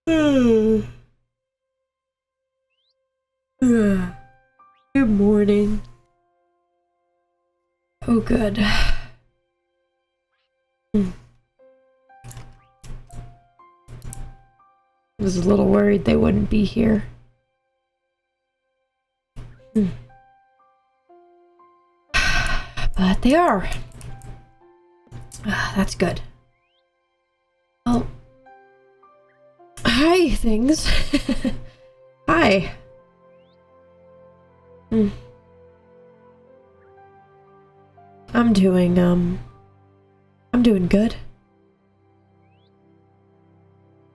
Good morning. Oh, good. I was a little worried they wouldn't be here. But they are. That's good. Well, hi, things. Hi. I'm doing good.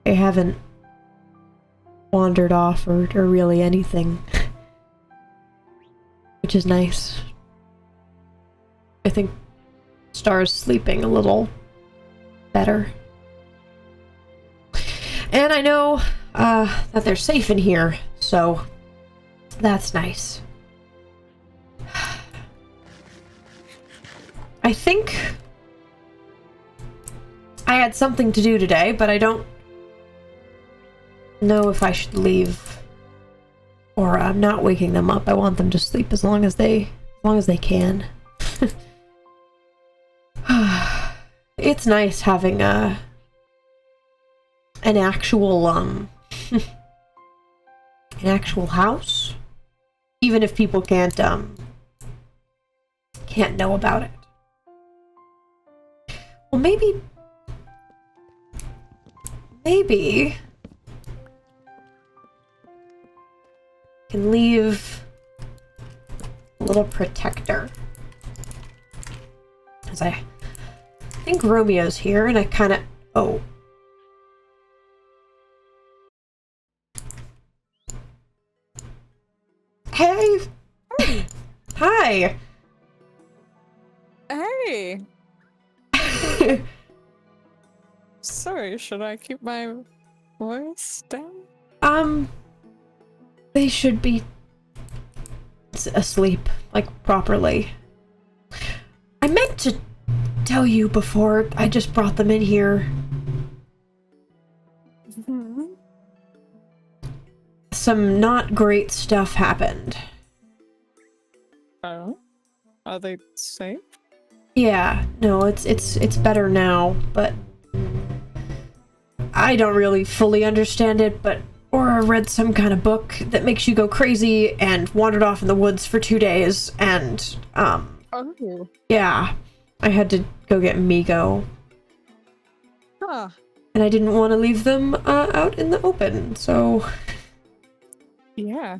I haven't wandered off or really anything, which is nice. I think Star's sleeping a little better. And I know that they're safe in here, so that's nice. I think I had something to do today, but I don't know if I should leave or I'm not waking them up. I want them to sleep as long as they can. It's nice having an actual an actual house, even if people can't know about it. Well, maybe can leave a little protector. Because I think Romeo's here, and I kind of... Oh. Hey! Hi! Hey! Sorry, should I keep my voice down? They should be asleep, like, properly. I meant to tell you before I just brought them in here. Some not great stuff happened. Oh? Are they safe? Yeah, no, it's better now, but I don't really fully understand it, but Orura read some kind of book that makes you go crazy and wandered off in the woods for 2 days, and, Oh. yeah, I had to go get Migo. Huh. And I didn't want to leave them, out in the open, so... Yeah.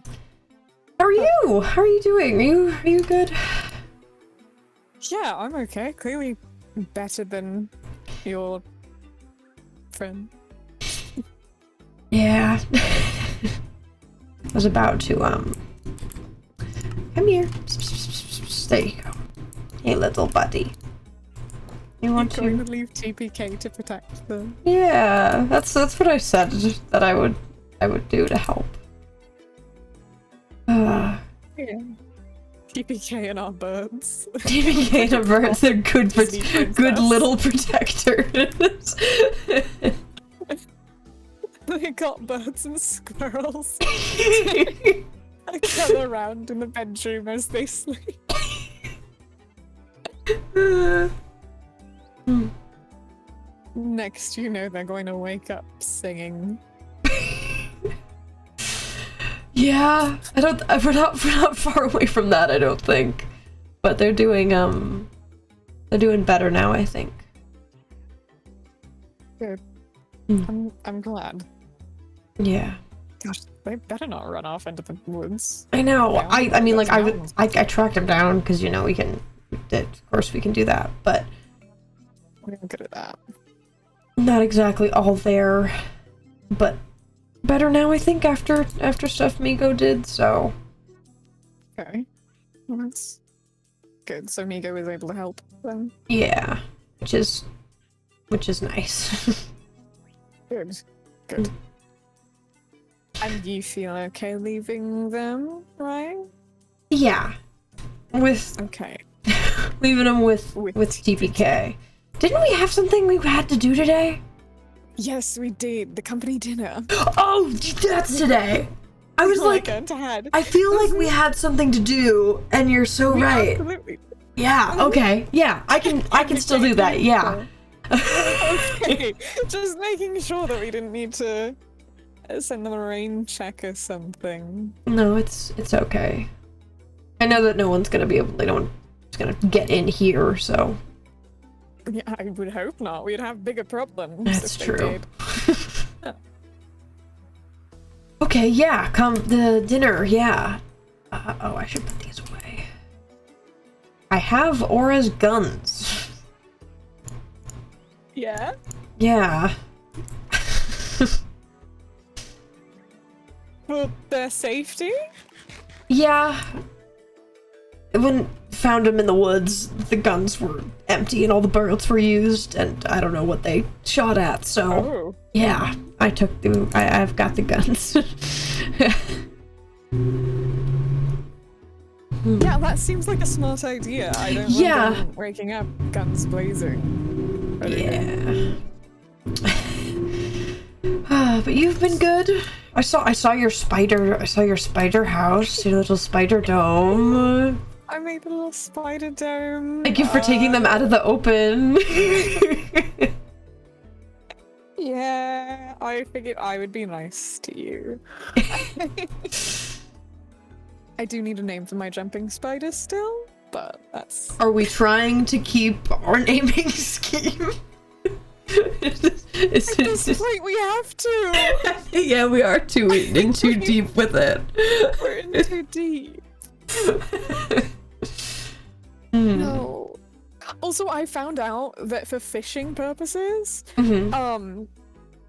How are you? How are you doing? Are you good? Yeah, I'm okay. Clearly better than your friend. Yeah. I was about to, come here. There you go. Hey, little buddy. You want You're going to to leave TPK to protect them? Yeah, that's what I said that I would do to help. Yeah. TPK and our birds. TPK and our birds are good little protectors. They got birds and squirrels. I gather around in the bedroom as they sleep. Next, you know, they're going to wake up singing. Yeah, we're not far away from that, I don't think. But they're doing better now, I think. Good. I'm glad. Yeah. Gosh, they better not run off into the woods. I know. Yeah, I mean, like, I tracked them down because, you know, of course we can do that, but We're good at that. not exactly all there, but better now, I think, after stuff Migo did, so. Okay. Well, that's good. So Migo was able to help then. Yeah. Which is nice. Good. Good. And you feel okay leaving them, right? Yeah. With Okay. leaving them with TPK. Didn't we have something we had to do today? Yes, we did. The company dinner. Oh, that's today. I was like, Laika and Tad. I feel like we had something to do, and you're so We right. absolutely. Yeah. Okay. Yeah. I can still do that. Yeah. Okay. Just making sure that we didn't need to send them a rain check or something. No, it's okay. I know that no one's gonna be able. No one's gonna get in here, so. Yeah, I would hope not. We'd have bigger problems. That's if they true. did. Okay, yeah, come the dinner, yeah. Oh, I should put these away. I have Aura's guns. Yeah? Yeah. For their safety? Yeah. When found them in the woods, the guns were empty and all the bullets were used, and I don't know what they shot at, so Oh. yeah, I took the I've got the guns. Yeah, that seems like a smart idea. I don't want them waking up, guns blazing. Yeah. But you've been good. I saw your spider house, your little spider dome. I made a little spider dome. Thank you for taking them out of the open. Yeah, I figured I would be nice to you. I do need a name for my jumping spider still, but that's... Are we trying to keep our naming scheme? At this point, we have to! Yeah, we are in too deep with it. We're in too deep. No. Also, I found out that for fishing purposes,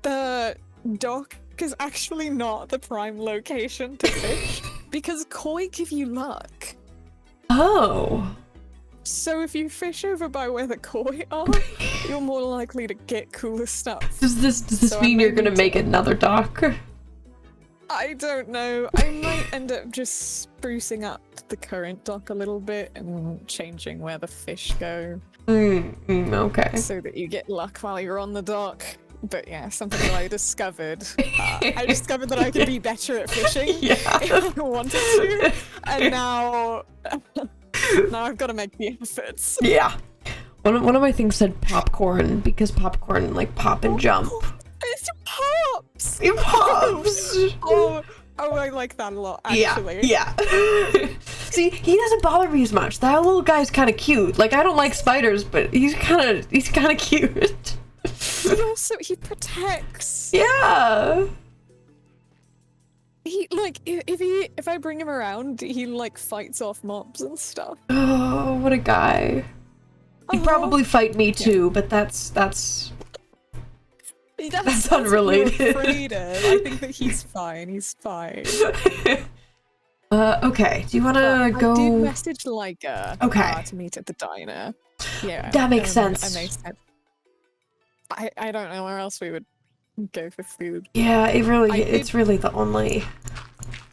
the dock is actually not the prime location to fish because koi give you luck. Oh. So if you fish over by where the koi are, you're more likely to get cooler stuff. Does this mean you're gonna make another dock? I don't know. I might end up just sprucing up the current dock a little bit and changing where the fish go. Okay. So that you get luck while you're on the dock. But yeah, something that I discovered. I discovered that I could be better at fishing if I wanted to. And now I've got to make the efforts. Yeah. One of my things said popcorn because popcorn like pop and jump. It pops! It pops! Oh, I like that a lot, actually. Yeah. See, he doesn't bother me as much. That little guy's kind of cute. Like, I don't like spiders, but he's kind of cute. He protects. Yeah. He like if I bring him around, he like fights off mobs and stuff. Oh, what a guy. He'd probably fight me too, but that's unrelated. What you're afraid of. I think that he's fine. He's fine. Okay. Do you want to go? I did message Laika. Okay. To meet at the diner. Yeah. That makes sense. And they said, I don't know where else we would go for food. Yeah, it's really the only.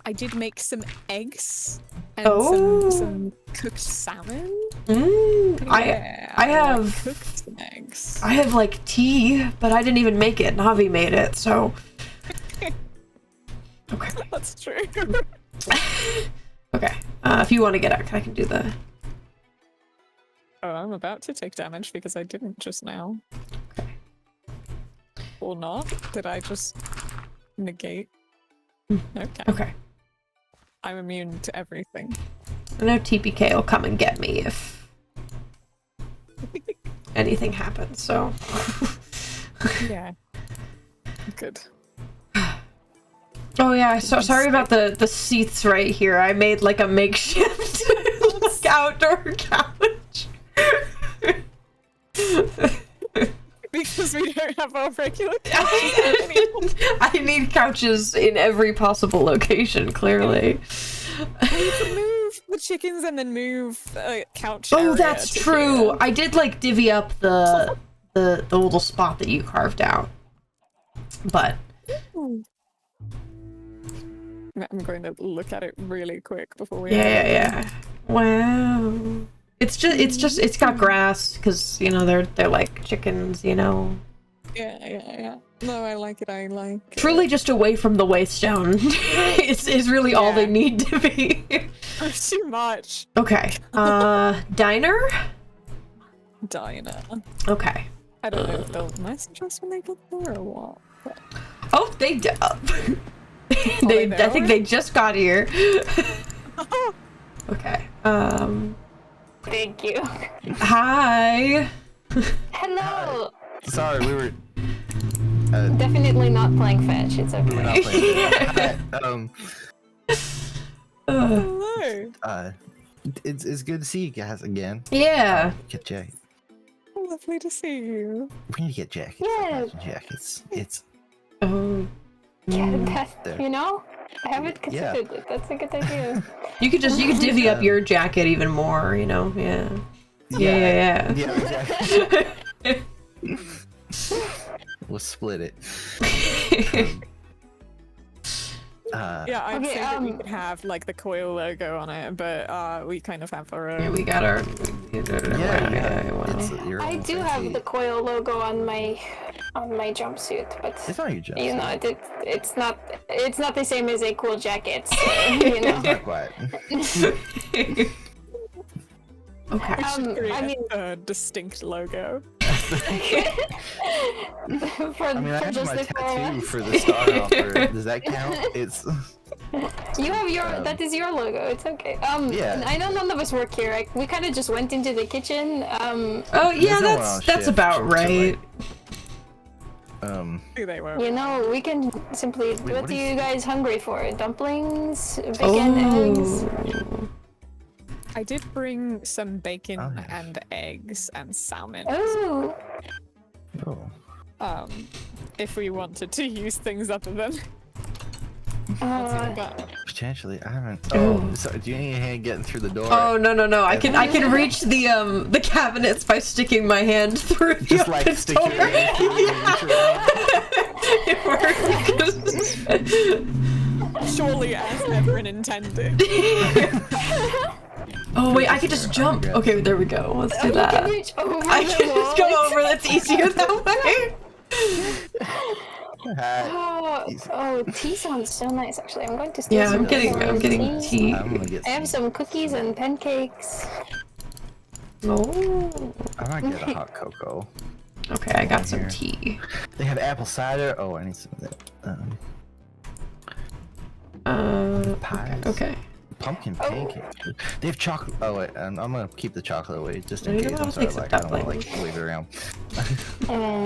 I did make some eggs and some cooked salmon. I have cooked some eggs. I have like tea, but I didn't even make it. Navi made it, so. Okay. That's true. Okay. If you want to get out, I can do the. Oh, I'm about to take damage because I didn't just now. Okay. Or not? Did I just negate? Okay. Okay. I'm immune to everything. I know TPK will come and get me if anything happens, so. Yeah. Good. Oh yeah, so sorry about the seats right here. I made like a makeshift like, outdoor couch. Because we don't have our regular couches anymore. I need couches in every possible location, clearly. We can move the chickens and then move the couch. Oh, that's true. Here. I did like divvy up the little spot that you carved out. But I'm going to look at it really quick before we. Yeah. Wow. It's got grass because you know they're like chickens, you know. Yeah. No, I like it. I like it. Truly just away from the waist down is really all they need to be. Too much. Okay. Diner? Diner. Okay. I don't know if they'll message us when they get there or what. But... Oh, they I think they just got here. Okay. Thank you. Hi. Hello. Sorry, we were Definitely not playing fetch. It's okay. we were not playing. Hello. It's good to see you guys again. Yeah. Get Jack. Lovely to see you. We need to get jackets. Yeah. Jackets. It's Oh. Yeah, that's, there. you know, I haven't considered it. That's a good idea. You could divvy up your jacket even more, you know? Yeah. Yeah. exactly. We'll split it. Yeah, I'd Okay, say that we could have like the coil logo on it, but we kind of have our own. Yeah, we got our. It's your I own do fancy- have the coil logo on my jumpsuit, but It's not your jumpsuit. you know, it's not the same as a cool jacket. So, you know. It's not quite. Okay. I mean, a distinct logo. for I mean, I have just my the tattoo for the star offer. Does that count? It's You have your that is your logo. It's okay. Yeah. I know none of us work here. We kind of just went into the kitchen. Oh yeah, no one on that's shift, about so, right. Who they were. You know, we can simply. Wait, what what are is- you guys hungry for? Dumplings, bacon, eggs. Oh. I did bring some bacon Oh, yeah. and eggs and salmon. Oh, oh. If we wanted to use things other than that. Potentially, I haven't. Oh. Oh, sorry. Do you need a hand getting through the door? Oh no! I can reach the cabinets by sticking my hand through the Just like open stick door. your hand It works. Surely as ever intended. Oh wait, I could just jump. Okay, there we go. Let's do you can that. reach over I the can just go wall. over. That's easier that way. Oh, tea sounds so nice. Actually, I'm going to. Steal Yeah, some I'm getting tea. tea. I'm gonna get I have some cookies and pancakes. Oh. I might get a hot cocoa. Okay, I got some Here. tea. They have apple cider. Oh, I need some of that. Pies. Okay. Pumpkin pancakes. They have chocolate. Oh wait, I'm gonna keep the chocolate away just in You don't case. know I'm how to sorry, make like I don't wanna dumplings. like leave it around.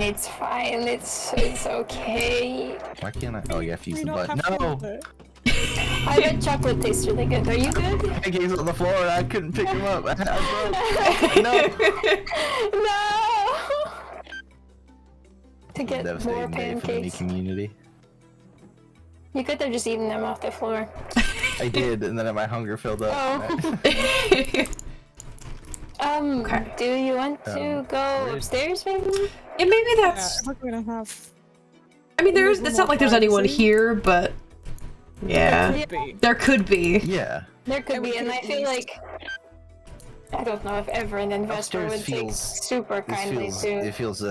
It's fine. It's okay. Why can't I? Oh, you have to use We the not button. have No, chocolate. I bet chocolate tastes really good. Are you good? pancakes on the floor and I couldn't pick them up. I broke. No. No. To get more Devastating day for the me pancakes. community. You could have just eaten them off the floor. I did, and then my hunger filled up. Oh. Okay. Do you want to go where- upstairs, maybe? Yeah, maybe Yeah, that's. we're gonna have. I mean, there's. It's not like there's anyone privacy. here, but yeah, Could be. there could be. Yeah. There could And we be, and could I at feel least- like I don't know if ever an investor Upstairs would take feels- super kindly It to. feels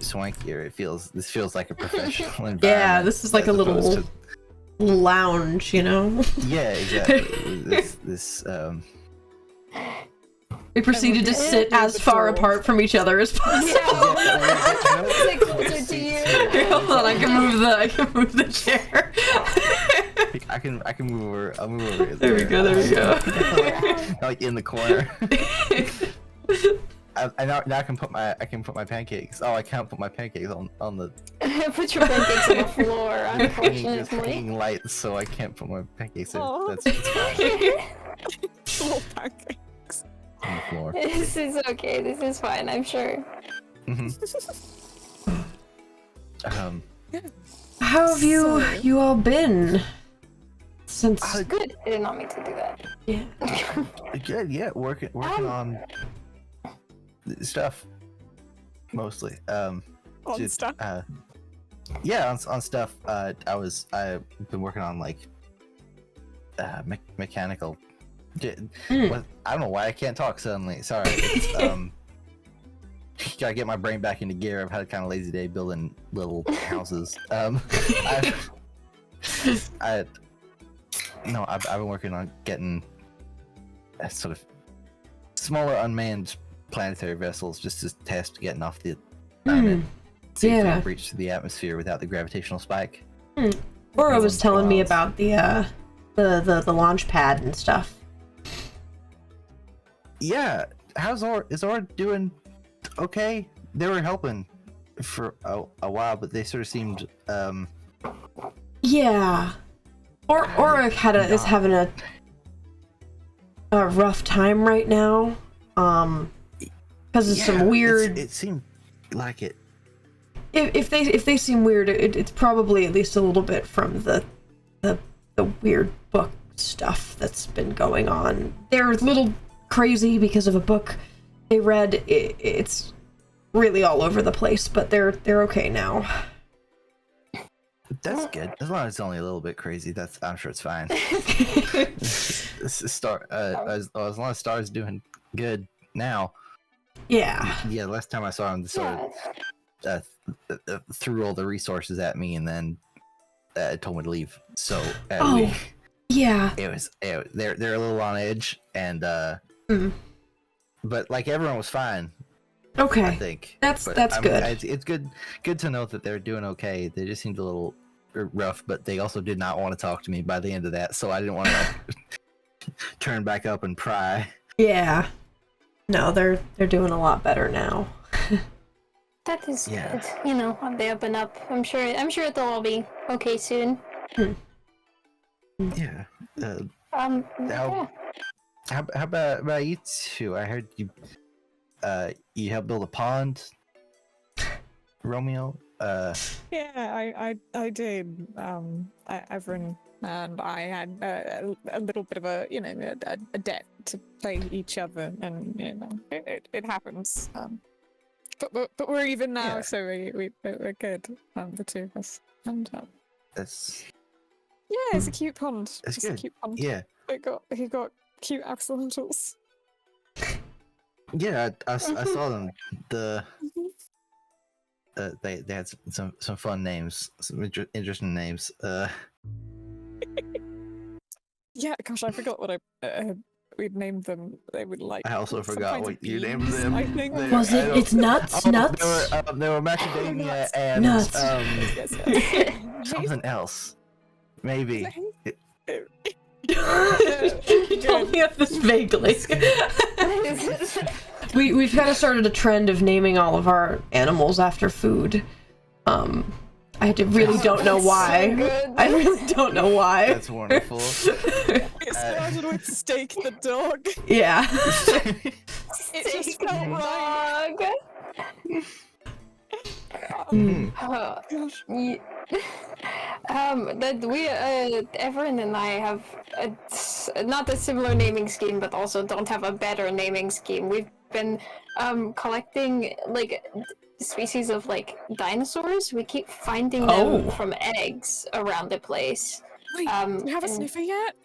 swankier. This feels like a professional environment. Yeah, this is like as a little opposed lounge, you know. to- yeah, exactly. this We proceeded to just sit near as the far door. apart from each other as possible. Sit closer to you. Hold on, I can move the chair. I can move over. I'll move over. There we go. like in the corner. Now I can put my pancakes. Oh, I can't put my pancakes on the Put your pancakes on the floor, it's unfortunately. hanging lights, so I can't put my pancakes there. Aw. That's fine Little pancake. on the floor. This is okay. This is fine. I'm sure. How have you all been since? Good. I did not mean to do that. Yeah. Good, yeah. Working on stuff mostly. On Just, stuff. yeah, on stuff. I've been working on like mechanical. What, I don't know why I can't talk suddenly. Sorry. It's, gotta get my brain back into gear. I've had a kind of lazy day building little houses. I've been working on getting a sort of smaller unmanned planetary vessels just to test getting off the planet. See if we can breach the atmosphere without the gravitational spike. Orura was telling me about the launch pad and stuff. Yeah, is Orura doing okay? They were helping for a while, but they sort of seemed Yeah. Orura is having a rough time right now. Because of some weird. It seemed like it. If they seem weird, it's probably at least a little bit from the weird book stuff that's been going on. They're a little crazy because of a book they read. It's really all over the place, but they're okay now. That's good. As long as it's only a little bit crazy, I'm sure it's fine. As long as Star's doing good now. Yeah. Yeah. Last time I saw him, sort of threw all the resources at me, and then told me to leave. So yeah, they're a little on edge, and but like everyone was fine. Okay, I think that's good. It's good to know that they're doing okay. They just seemed a little rough, but they also did not want to talk to me by the end of that, so I didn't want to turn back up and pry. Yeah, no, they're doing a lot better now. That is good. You know, on the up and up. I'm sure they'll all be okay soon. Yeah. Yeah. How about you two? I heard you helped build a pond, Romeo. Yeah, I did. Everyone and I had a little bit of a debt to pay each other, and it happens. But we're even now, so we're good. The two of us. And That's it's a cute pond. It's good. good. A cute pond. Yeah. He got cute axolotls. Yeah, I saw them. They had some fun names, some interesting names. Yeah, gosh, I forgot what we'd named them. They would like. I also some forgot kinds what of you named beans, them. I think. Was it? It's nuts. Nuts. They were macadamia and Nuts. something else. Maybe. You told me of this vaguely. We've kind of started a trend of naming all of our animals after food. I really don't know why. So I really don't know why. That's wonderful. It started with Steak the dog. Yeah. It just felt right. Dog. Gosh. That we Everin and I have not a similar naming scheme, but also don't have a better naming scheme. We've been collecting like species of like dinosaurs. We keep finding them from eggs around the place. Wait, do you have a sniffer yet?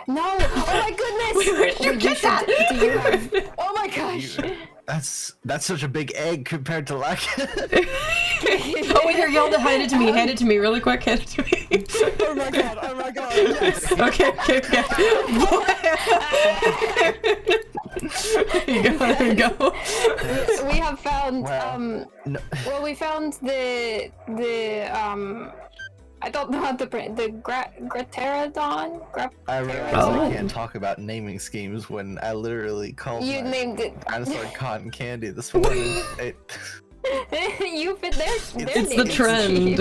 No! Oh my goodness! Where'd you get that? Do you have... Oh my gosh! That's such a big egg compared to Laika. Oh wait, here, y'all hand it to me. Hand it to me really quick. Hand it to me. Oh my god, yes. Okay. There you go. We have found No. well, we found the I don't know how to pronounce the Graterodon. I realize I can't talk about naming schemes when I literally called You my named it. dinosaur cotton candy this morning. You've been there. It's the trend.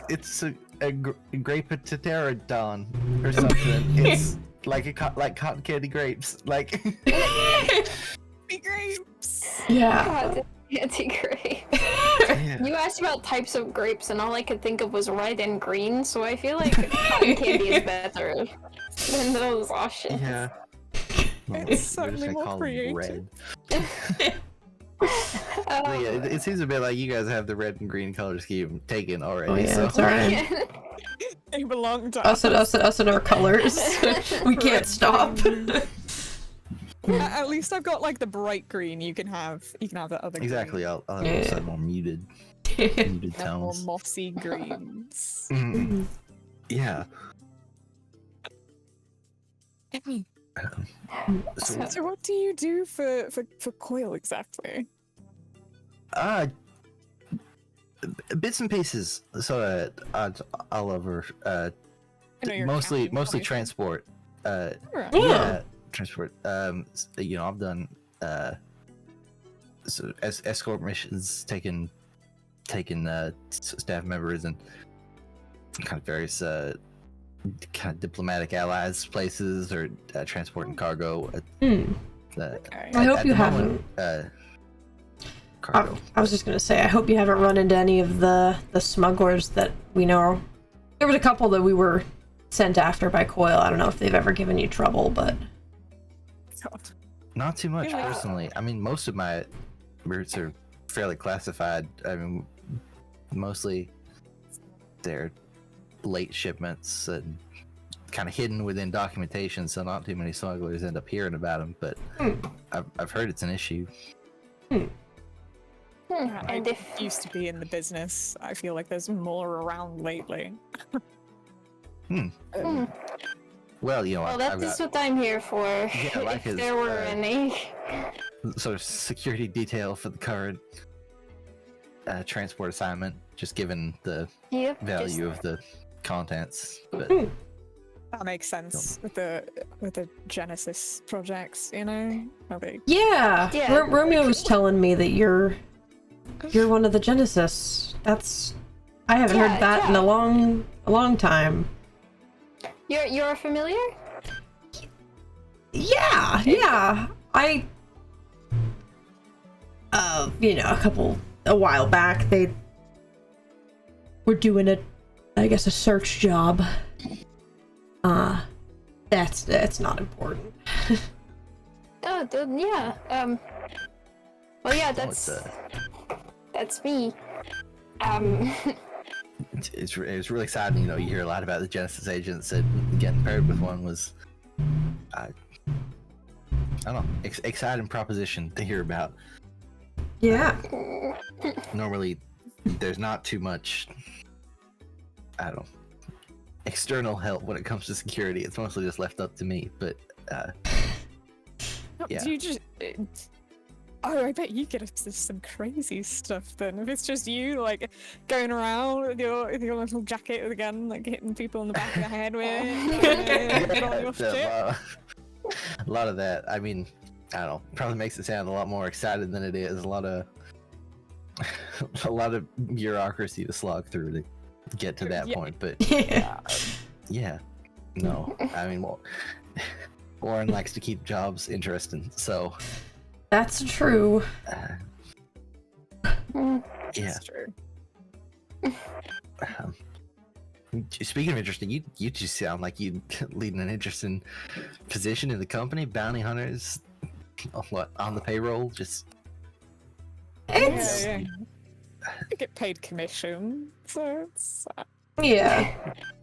It's a grapetoterodon or something. It's like cotton candy grapes. Like grapes. Yeah. God, anti-grape. yeah. You asked about types of grapes, and all I could think of was red and green. So I feel like cotton candy is better than those options. Yeah. It's certainly more creative. Red. Yeah, it seems a bit like you guys have the red and green color scheme taken already. Oh yeah, so. it's alright. They belong to Us and our colors. We can't stop. At least I've got like the bright green. You can have the other. Exactly. Green. I'll have some more muted muted The more tones. mossy greens. Yeah. So what do you do for Coil exactly? Bits and pieces, sort of all over. Mostly transport. Right. Yeah, transport. I've done escort missions, taken staff members and kind of various kind of diplomatic allies places, or transporting cargo. I hope you haven't. Cargo. I was just gonna say, I hope you haven't run into any of the smugglers that we know. There was a couple that we were sent after by Coil. I don't know if they've ever given you trouble, but Not too much personally. I mean, most of my routes are fairly classified. I mean, mostly they're late shipments and kind of hidden within documentation, so not too many smugglers end up hearing about them. But I've heard it's an issue. I used to be in the business. I feel like there's more around lately. Well, Well, that is what I'm here for. Yeah, like if there were any. sort of security detail for the current transport assignment, just given the value of the contents. But that makes sense with the Genesis projects, you know? yeah. Yeah. Romeo was telling me that you're one of the Genesis. I haven't heard that in a long time. You're familiar? Yeah. A while back they were doing a search job. That's not important. Yeah. Well, yeah, that's me. It's really exciting. You hear a lot about the Genesis agents, and getting paired with one was, I don't know, exciting proposition to hear about. Yeah. Normally, there's not too much, external help when it comes to security. It's mostly just left up to me. But yeah. Do you just? I bet you get into some crazy stuff then. If it's just you, like, going around with your little jacket with a gun, like, hitting people in the back of the head with on your shit. A lot of that. I mean, I don't know. Probably makes it sound a lot more excited than it is. A lot of bureaucracy to slog through to get to that point. But yeah, no. I mean, well, Warren likes to keep jobs interesting, so. That's true. Yeah. That's true. Speaking of interesting, you just sound like you leading an interesting position in the company. Bounty hunters, on the payroll? Just Yeah. I get paid commission, so it's. Yeah.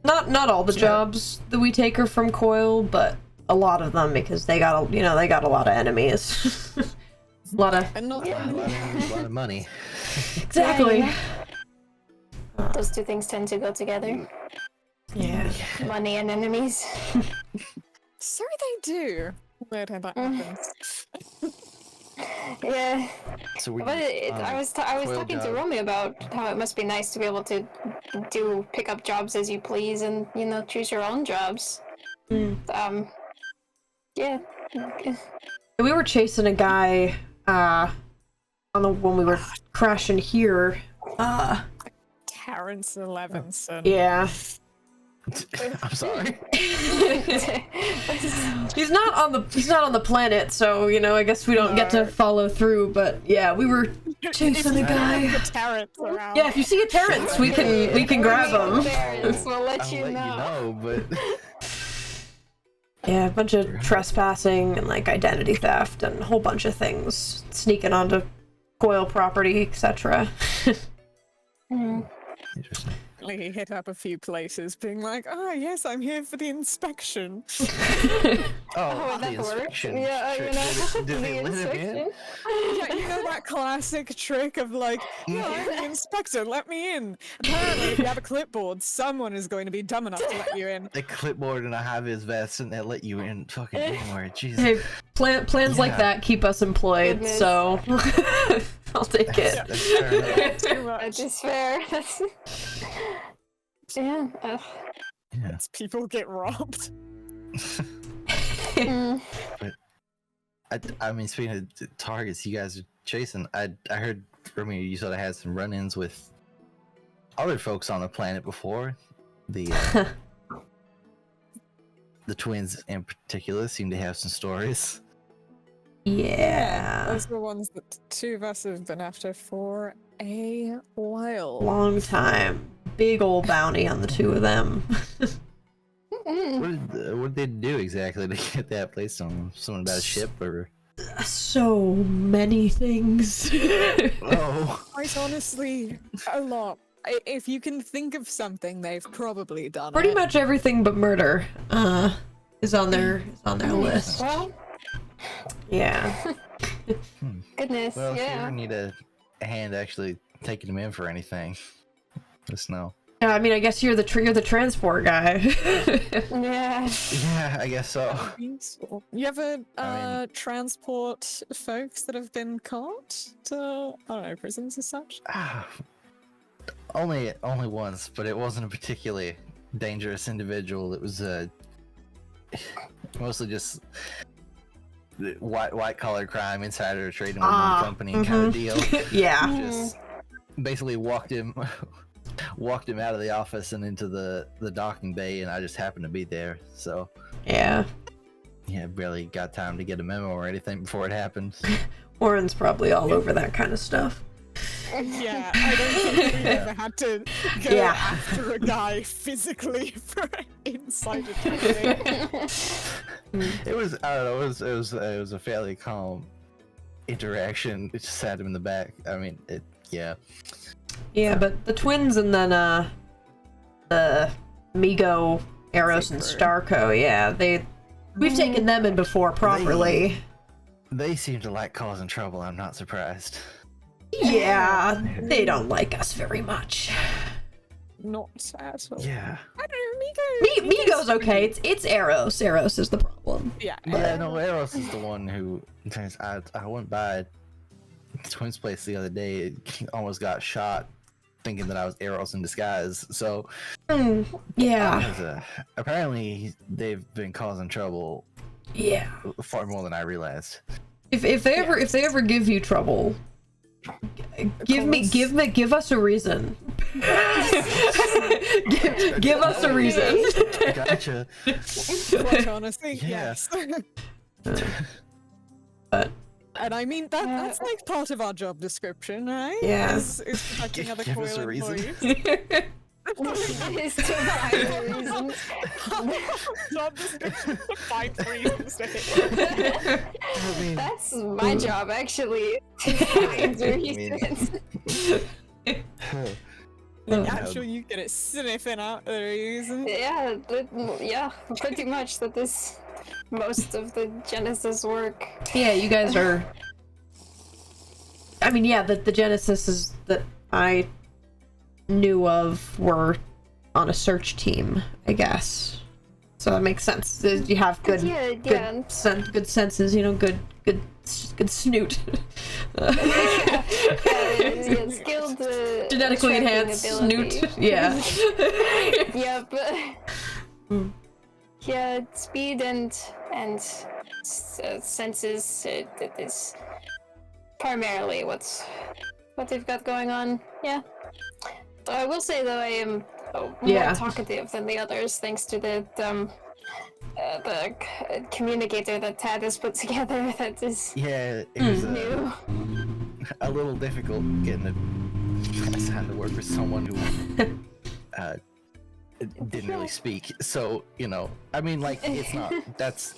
Not all the jobs that we take are from Coil, but a lot of them, because they got a lot of enemies. a lot of money. Exactly. Yeah. Those two things tend to go together. Yeah. Money and enemies. So they do. Weird how that happens. Yeah. So But I was talking to Romeo about how it must be nice to be able to pick up jobs as you please and choose your own jobs. Yeah. We were chasing a guy when we were crashing here. Terrence Levinson. Yeah. I'm sorry. He's not on the planet, so I guess we don't get to follow through. But yeah, we were chasing a guy. Yeah, if you see a Terrence, we can grab him. We'll let you I'll know. let you know, but yeah, a bunch of trespassing and identity theft and a whole bunch of things, sneaking onto Coil property, etc. interesting. definitely hit up a few places, being like, "Oh yes, I'm here for the inspection." Oh, the that works. inspection. Yeah, Sure. you know, Did the they let him in? inspection. Yeah, you know that classic trick of like, "Yeah, I'm the inspector. Let me in." Apparently, if you have a clipboard, someone is going to be dumb enough to let you in. The clipboard and a high-vis vest, and they let you in fucking anywhere. Jesus. Hey, plans like Yeah. that keep us employed, Goodness. so I'll take it. That's fair enough. Too That much. is fair. That's... Yeah. Yeah. People get robbed. Mm. I mean, speaking of targets, you guys are chasing. I heard Romeo, you sort of had some run-ins with other folks on the planet before. The the twins in particular seem to have some stories. Yeah. Those are the ones that the two of us have been after for a while. Long time. Big old bounty on the two of them. What did they do exactly to get that placed on them? Someone about a ship or? So many things. Oh. Quite honestly, a lot. If you can think of something, they've probably done Pretty it. much everything but murder is on their list. Well, Yeah. goodness, Well, if you yeah. ever need a hand actually taking them in for anything, let us know. Yeah, I mean, I guess you're the transport guy. Yeah. Yeah, I guess so. Useful. You ever I mean- transport folks that have been caught to, I don't know, prisons as such? Ah, only once, but it wasn't a particularly dangerous individual. It was mostly just white collar crime, insider trading with one company kind of deal. Yeah. Just basically walked him out of the office and into the docking bay, and I just happened to be there. So Yeah. yeah, barely got time to get a memo or anything before it happened. Warren's probably all over that kind of stuff. Yeah, I don't think we've ever had to go Yeah. after a guy physically for insider trading. It was, I don't know, it was a fairly calm interaction. It just sat him in the back. I mean, yeah. Yeah, but the twins and then the Migo, Eros, and Starco, yeah, we've taken them in before properly. They seem to like causing trouble. I'm not surprised. Yeah, they don't like us very much. Not at all. Yeah. I don't know, Migo. Migo's okay. It's Eros. Eros is the problem. Yeah. Yeah, no, Eros is the one who. I went by the twins' place the other day. Almost got shot, thinking that I was Eros in disguise. So Yeah. apparently they've been causing trouble Yeah. far more than I realized. If they ever give you trouble, give us a reason. give us a reason. Gotcha. Quite honestly, Yeah. yes. But And I mean that's like part of our job description, right? Yeah. Is protecting other Give us Coil a reason. employees. It's to find reasons. Job description to find reasons to hit. I mean, That's my job, actually. To find reasons. I'm sure you get it sniffing out the reasons. Yeah, pretty much. That is most of the Genesis work. Yeah, you guys are. I mean, yeah, the Genesises that I knew of were on a search team, I guess. So that makes sense. You have good senses, you know, good snoot. Skilled Genetically tracking enhanced ability. snoot. Yeah. Yep. Yeah, speed and senses. It is primarily what they've got going on. Yeah. I will say though, I am more talkative than the others, thanks to the communicator that Tad has put together. That is yeah, it was new. a little difficult getting assigned to work with someone who didn't really speak. So, you know, I mean, like, that's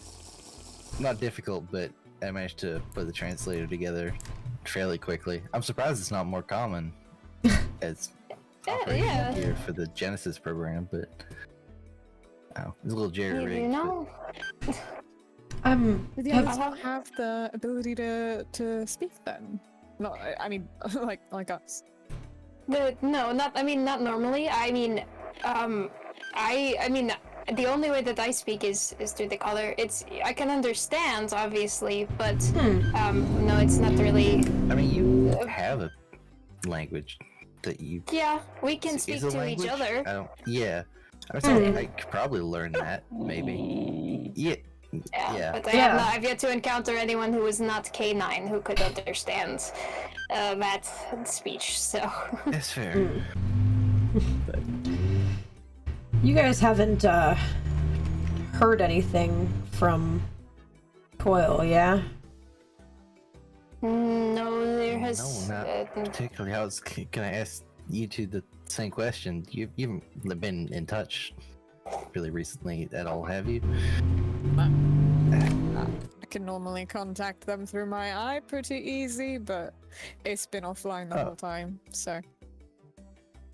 not difficult, but I managed to put the translator together fairly quickly. I'm surprised it's not more common. It's operating yeah. gear for the Genesis program, but it's a little jerry-rigged. You know, Did the have- others not have the ability to speak then? No, I mean, like us. not normally. I mean, the only way that I speak is through the color. I can understand, obviously, but no, it's not really. I mean, you have a language that you. Yeah, we can is speak a to language? each other. Yeah, I would say I could probably learn that, maybe. Yeah. Yeah. But I've yet to encounter anyone who is not K9 who could understand that speech. So. That's fair. But You guys haven't heard anything from Coil, yeah? No, there has. no, not particularly. I was gonna ask you two the same question. You haven't been in touch really recently at all, have you? I can normally contact them through my eye pretty easy, but it's been offline the whole time, so.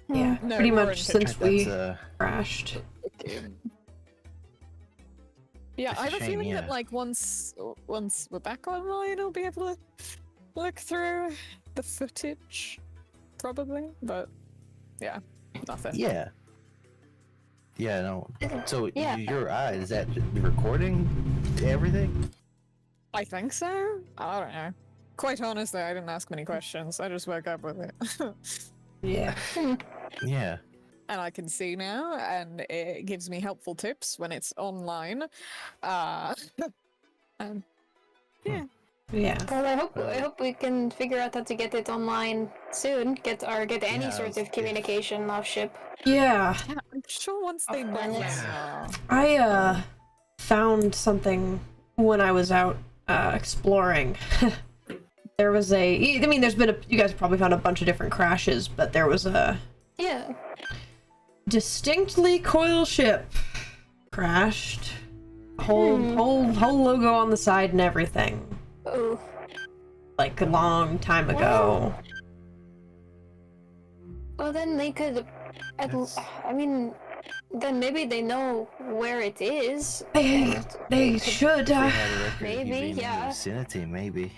Yeah, No, pretty we're much in since we That's crashed. Yeah, It's I a have a shame, feeling yeah. that like once we're back online, I'll be able to look through the footage, probably. But yeah, nothing. yeah. Yeah, no. So Yeah. your eye, is that the recording everything? I think so. I don't know. Quite honestly, I didn't ask many questions. I just woke up with it. Yeah. Yeah. And I can see now, and it gives me helpful tips when it's online. And yeah. Yeah. Well, I hope we can figure out how to get it online soon. Get any Yeah, sort of communication off ship. Yeah. Yeah, I'm sure once they know Offline, where yes. we are. I found something when I was out exploring. There was I mean, there's been you guys probably found a bunch of different crashes, but there was a Yeah. distinctly Coil ship crashed. Whole logo on the side and everything. Oh. Like a long time ago. Well, then they could. That's- I mean, then maybe they know where it is. They could- should. They had a record of you Maybe, being in the yeah. vicinity, maybe.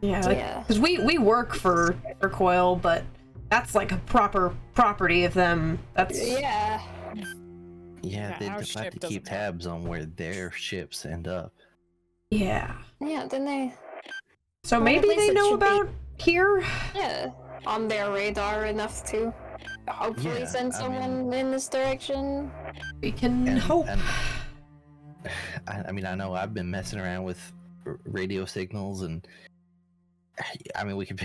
Yeah, Yeah. because we work for Coil, but that's like a proper property of them. That's Yeah. Yeah, Yeah, they'd our have ship to doesn't keep tabs on where their ships end up. yeah. Yeah. Then they. So Well, maybe at least they it know should be- about here. Yeah. On their radar enough to hopefully Yeah, send I someone in this direction. We can And- hope. and- I mean, I know I've been messing around with radio signals, and I mean, we can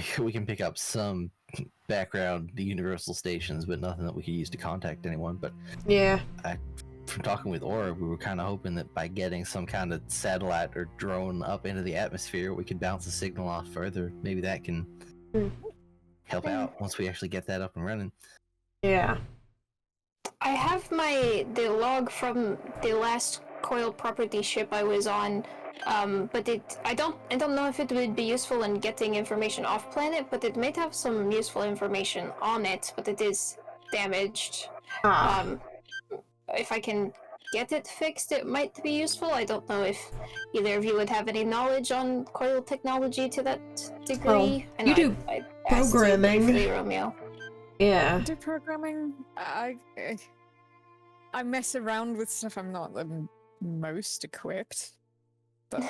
pick up some background universal stations, but nothing that we could use to contact anyone. But Yeah. from talking with Orura, we were kind of hoping that by getting some kind of satellite or drone up into the atmosphere, we could bounce the signal off further. Maybe that can help out once we actually get that up and running. Yeah. I have the log from the last Coil property ship I was on, but I don't know if it would be useful in getting information off planet, but it might have some useful information on it, but it is damaged. Ah. If I can get it fixed, it might be useful. I don't know if either of you would have any knowledge on Coil technology to that degree. Well, you do I asked you programming. briefly, Romeo. Yeah. Do programming. I mess around with stuff I'm not the most equipped. But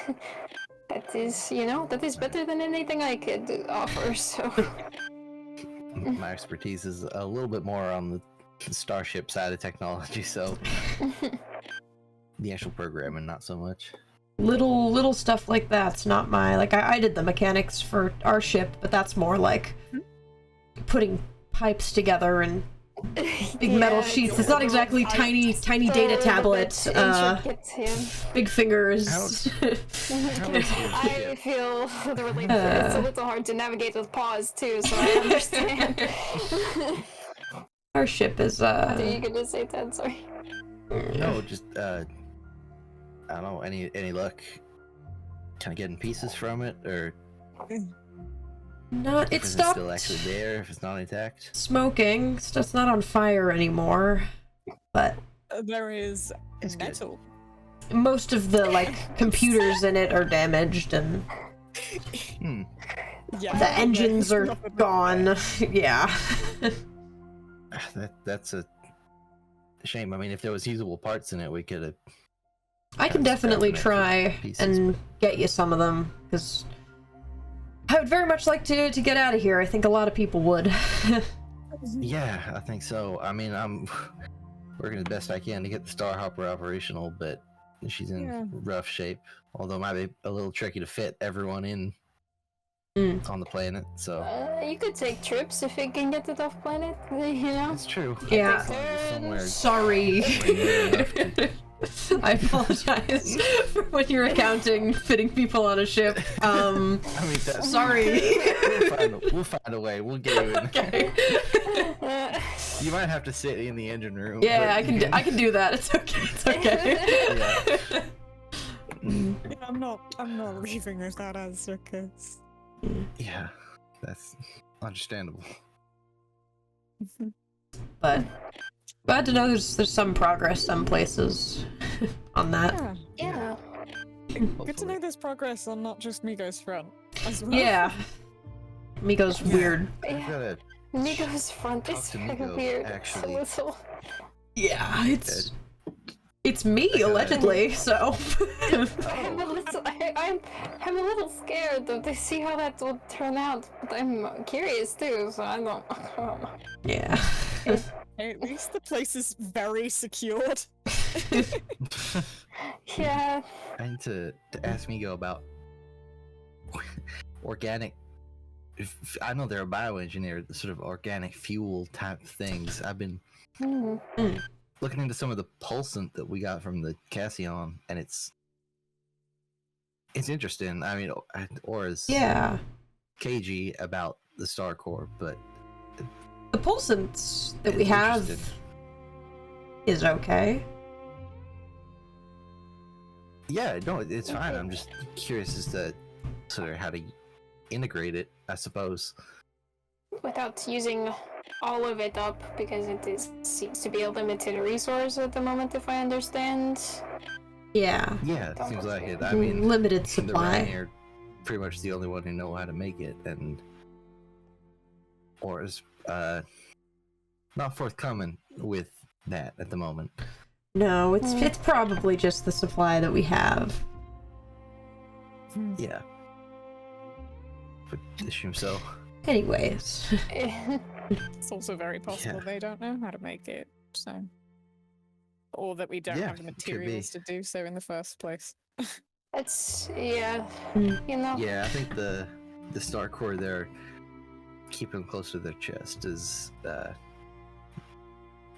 That is better than anything I could offer. So. My expertise is a little bit more on the starship side of technology, so the actual programming, not so much. Little stuff like that's not my I did the mechanics for our ship, but that's more like putting pipes together and big metal sheets. It's not exactly tiny data tablets. Big fingers. I feel literally it's a little hard to navigate with pause too, so I understand. Our ship is What are you gonna say, Ted? Sorry. No, just I don't know, any luck kind of getting pieces from it, or Not. It If it's stopped still actually there, if it's not intact. smoking. It's not on fire anymore. But There is It's good. metal. most of the like computers in it are damaged, and Yeah. the engines are Nothing. gone. Yeah. That's a shame. I mean, if there was usable parts in it, we could have. I can definitely try pieces, and get you some of them, because I would very much like to get out of here. I think a lot of people would. Yeah, I think so. I mean, I'm working as best I can to get the Starhopper operational, but she's in rough shape. Although it might be a little tricky to fit everyone in on the planet. So You could take trips if you can get it off planet, you know? it's true. Yeah. As long as it's somewhere Sorry. near enough to- I apologize for when you're accounting fitting people on a ship. I mean, that's, Sorry. we'll find a way. We'll get you in. Okay. You might have to sit in the engine room. Yeah, but I can do that. It's okay. It's okay. Yeah. Yeah, I'm not leaving without Asrickus. Yeah, that's understandable. But glad to know there's some progress some places on that. Yeah. Yeah. Good to know there's progress on not just Migo's front as well. Yeah. Migo's weird. I've Yeah. gotta Nico's front Talk is to very Nico, weird. actually. It's a little... Yeah, it's me allegedly. So I'm a little, I'm a little scared to see how that will turn out, but I'm curious too, so I don't know. yeah. Hey, at least the place is very secured. Yeah. I need to ask Migo about organic. I know they're a bioengineer, sort of organic fuel type things. I've been Hmm. looking into some of the pulsant that we got from the Cassion, and it's interesting. I mean, Aura's Yeah. cagey about the Star Core, but The pulsants that we it's have interesting. is okay. Yeah, no, it's fine. I'm just curious as to sort of how to integrate it, I suppose. Without using all of it up, because seems to be a limited resource at the moment, if I understand. Yeah. Yeah, it seems like it. I mean, Limited the supply. Rainier pretty much the only one who know how to make it, and or is not forthcoming with that at the moment. No, it's probably just the supply that we have. Yeah, but assume so. Anyways. It's also very possible Yeah. they don't know how to make it, so. Or that we don't Yeah, have the it could be. materials to do so in the first place. It's, yeah, Mm. you know. Yeah, I think the Star Core there, keeping them close to their chest, is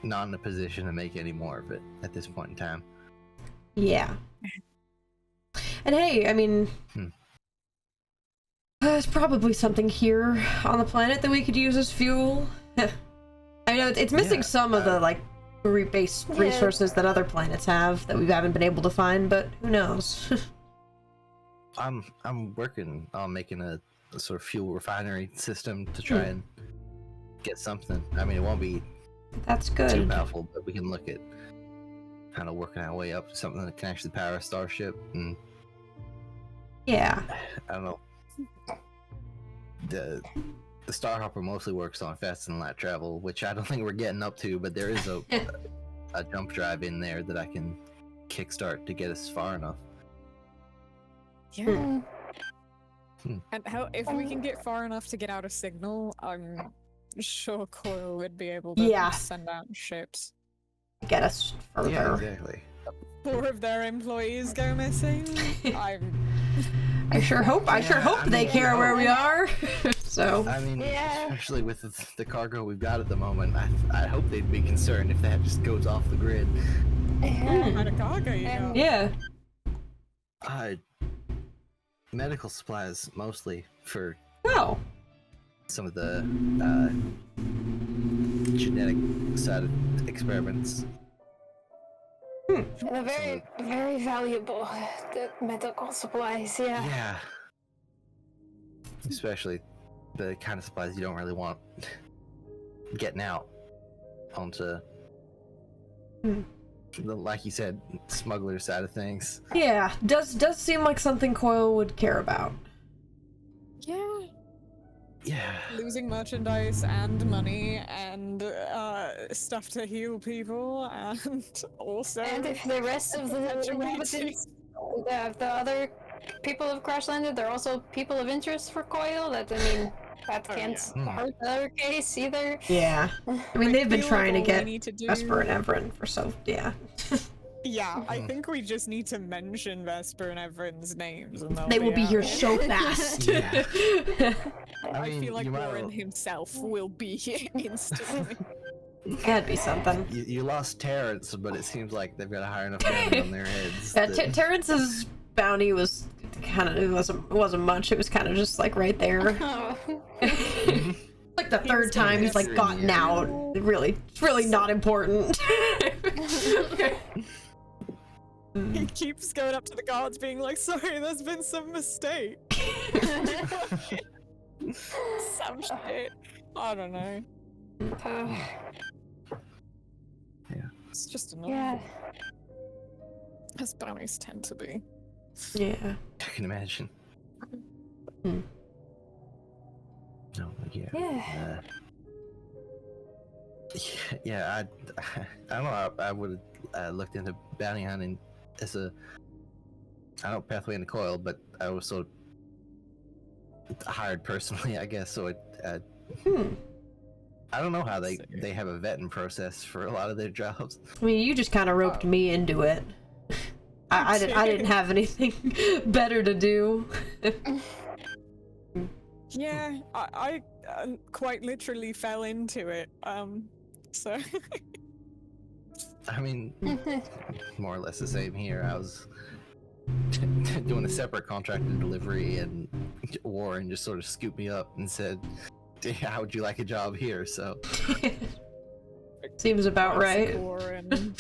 not in a position to make any more of it at this point in time. Yeah. And hey, I mean, there's probably something here on the planet that we could use as fuel. I know it's missing Yeah, some of the like base resources that other planets have that we haven't been able to find, but who knows? I'm working on making a sort of fuel refinery system to try and get something. I mean, it won't be That's too good. powerful, but we can look at kind of working our way up to something that can actually power a starship. And Yeah. I don't know. The Starhopper mostly works on faster than light travel, which I don't think we're getting up to, but there is a jump drive in there that I can kickstart to get us far enough. Yeah. And how if we can get far enough to get out a signal, I'm sure Coil would be able to send out ships. Get us further. Yeah, exactly. 4 of their employees go missing. I sure hope they care where we are. So I mean, especially with the cargo we've got at the moment, I hope they'd be concerned if that just goes off the grid. What kind of cargo you got? Yeah. Medical supplies mostly for some of the genetic side of experiments. And a very, very valuable medical supplies, yeah. Yeah. Especially the kind of supplies you don't really want getting out onto the, like you said, smuggler side of things. Yeah, does seem like something Coil would care about. Yeah. Yeah. Losing merchandise and money and stuff to heal people and also. And if the rest of the inhabitants, the other people have crash landed, they're also people of interest for Coil. That can't hurt the other case either. Yeah, I mean they've been trying to get Vesper and Everin for yeah. Yeah, I think we just need to mention Vesper and Everin's names, and they will be here so fast. Yeah. I feel like Warren himself will be here instantly. That'd be something. You lost Terrence, but it seems like they've got a high enough bounty on their heads. Yeah, Terrence's bounty was kind of, it wasn't much. It was kind of just like right there. Like the third time he's like gotten out. It's really not important. He keeps going up to the guards being like, sorry, there's been some mistake. Some shit. I don't know. Yeah. It's just annoying. Yeah. As bounties tend to be. Yeah. I can imagine. Hmm. No, yeah. Yeah. Yeah, I don't know. I would have looked into bounty hunting as a, I don't pathway into Coil, but I was sort of hired personally, I guess. So I don't know how they have a vetting process for a lot of their jobs. I mean, you just kind of roped me into it. I didn't have anything better to do. Yeah, I quite literally fell into it. So. I mean, more or less the same here. I was doing a separate contracted delivery, and Warren just sort of scooped me up and said, "How would you like a job here?" So seems about right. Warren.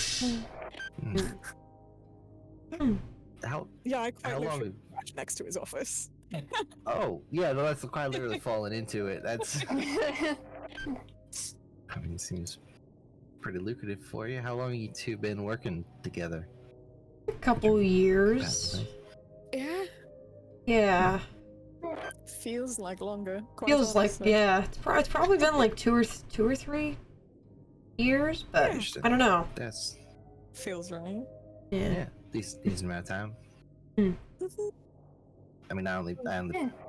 how Yeah, I quite long literally right next to his office. Oh, yeah, no, that's quite literally fallen into it. That's, I mean, it seems pretty lucrative for you. How long have you two been working together? A couple years. Yeah. Yeah. Feels like longer. Feels like, yeah. It's probably been like two or 3 years, but I don't know. That's feels right. Yeah. Decent amount of time. I mean, I only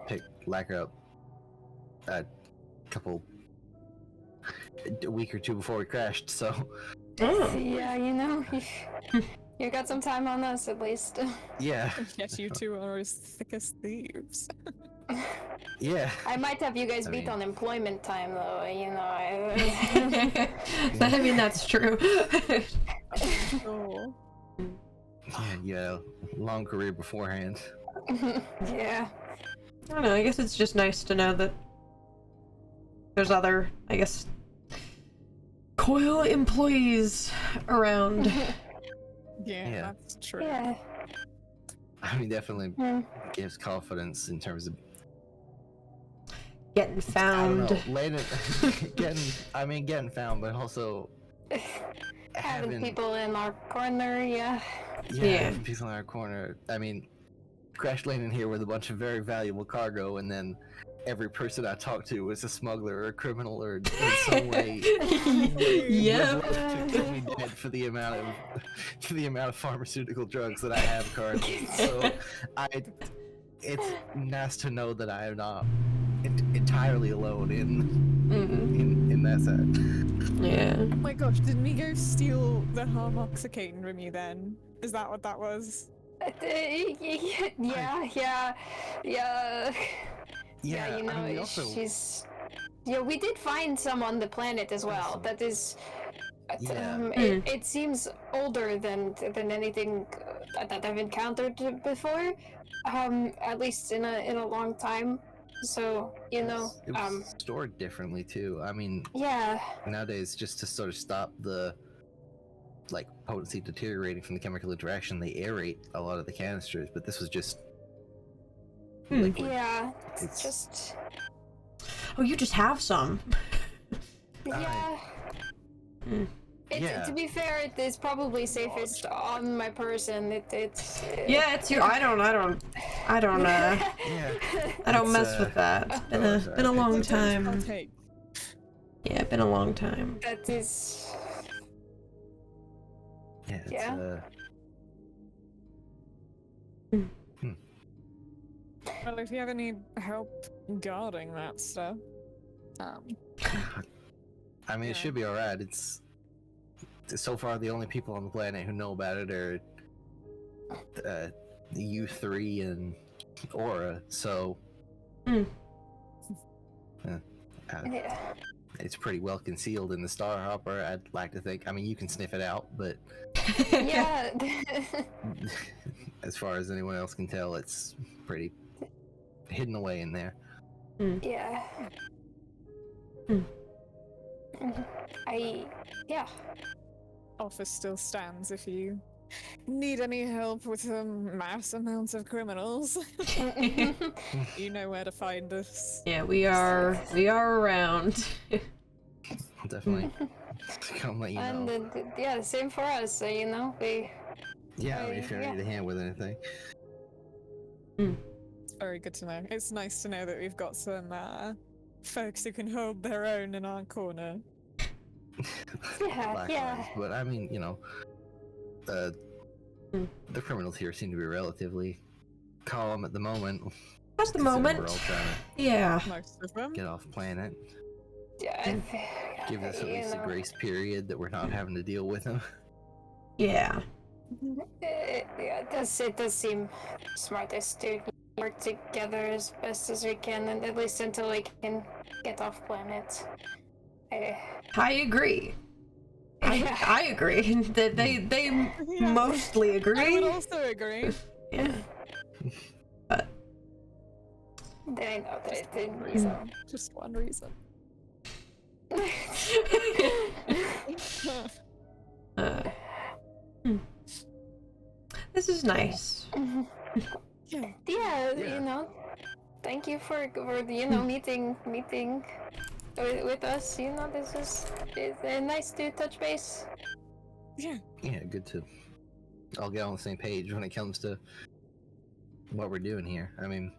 picked Laika up a week or two before we crashed, so. Oh. Yeah, you got some time on us at least. Yeah. Yes, you two are as thick as thieves. Yeah. I might have you guys beat on employment time though, I mean, that's true. Oh. Yeah, long career beforehand. Yeah. I don't know, I guess it's just nice to know that there's other, I guess, Coil employees around. Yeah, that's true. Yeah. I mean, definitely gives confidence in terms of Getting found. I don't know, getting found, but also Having people in our corner, yeah. Yeah. People in our corner. I mean, crash landing here with a bunch of very valuable cargo, and then every person I talked to was a smuggler or a criminal or in some way. Yep. To kill me dead for the amount of pharmaceutical drugs that I have currently. So it's nice to know that I am not entirely alone in that side. Yeah. Oh my gosh, did Migo steal the harmoxicane from you then? Is that what that was? Yeah, I mean, also, she's. Yeah, we did find some on the planet as well. That is. Yeah. It seems older than anything that I've encountered before. At least in a long time. So it was stored differently too. I mean, yeah. Nowadays, just to sort of stop the potency deteriorating from the chemical interaction, they aerate a lot of the canisters. But this was just liquid. Yeah, it's just. Oh, you just have some. Yeah. To be fair, it is probably safest on my person. It's Yeah, it's you. I don't mess with that. It's been a long time. Yeah, been a long time. That is. Yeah. Well, if you ever need help guarding that stuff, I mean, it should be alright. It's so far the only people on the planet who know about it are U3 and Orura, so it's pretty well concealed in the Star Hopper, I'd like to think. I mean, you can sniff it out, but Yeah. as far as anyone else can tell, it's pretty hidden away in there. Yeah. office still stands if you need any help with mass amounts of criminals. You know where to find us. Yeah, we are around. Definitely. Come let you know. And same for us. You know, we. Yeah, I mean, if you need a hand with anything. It's very good to know. It's nice to know that we've got some folks who can hold their own in our corner. Yeah. But I mean, you know, the criminals here seem to be relatively calm at the moment. At the moment. We're all trying Yeah. Most of them. to get off planet. Yeah. Give us at least a grace period that we're not having to deal with them. Yeah. It does seem smartest to work together as best as we can, and at least until we can get off planet. I agree. I agree. They mostly agree. I would also agree. Yeah. But They know that the reason. Just one reason. This is nice. Yeah, you know, thank you for meeting with us. You know, this is nice to touch base. Yeah, Good to all get on the same page when it comes to what we're doing here. I mean,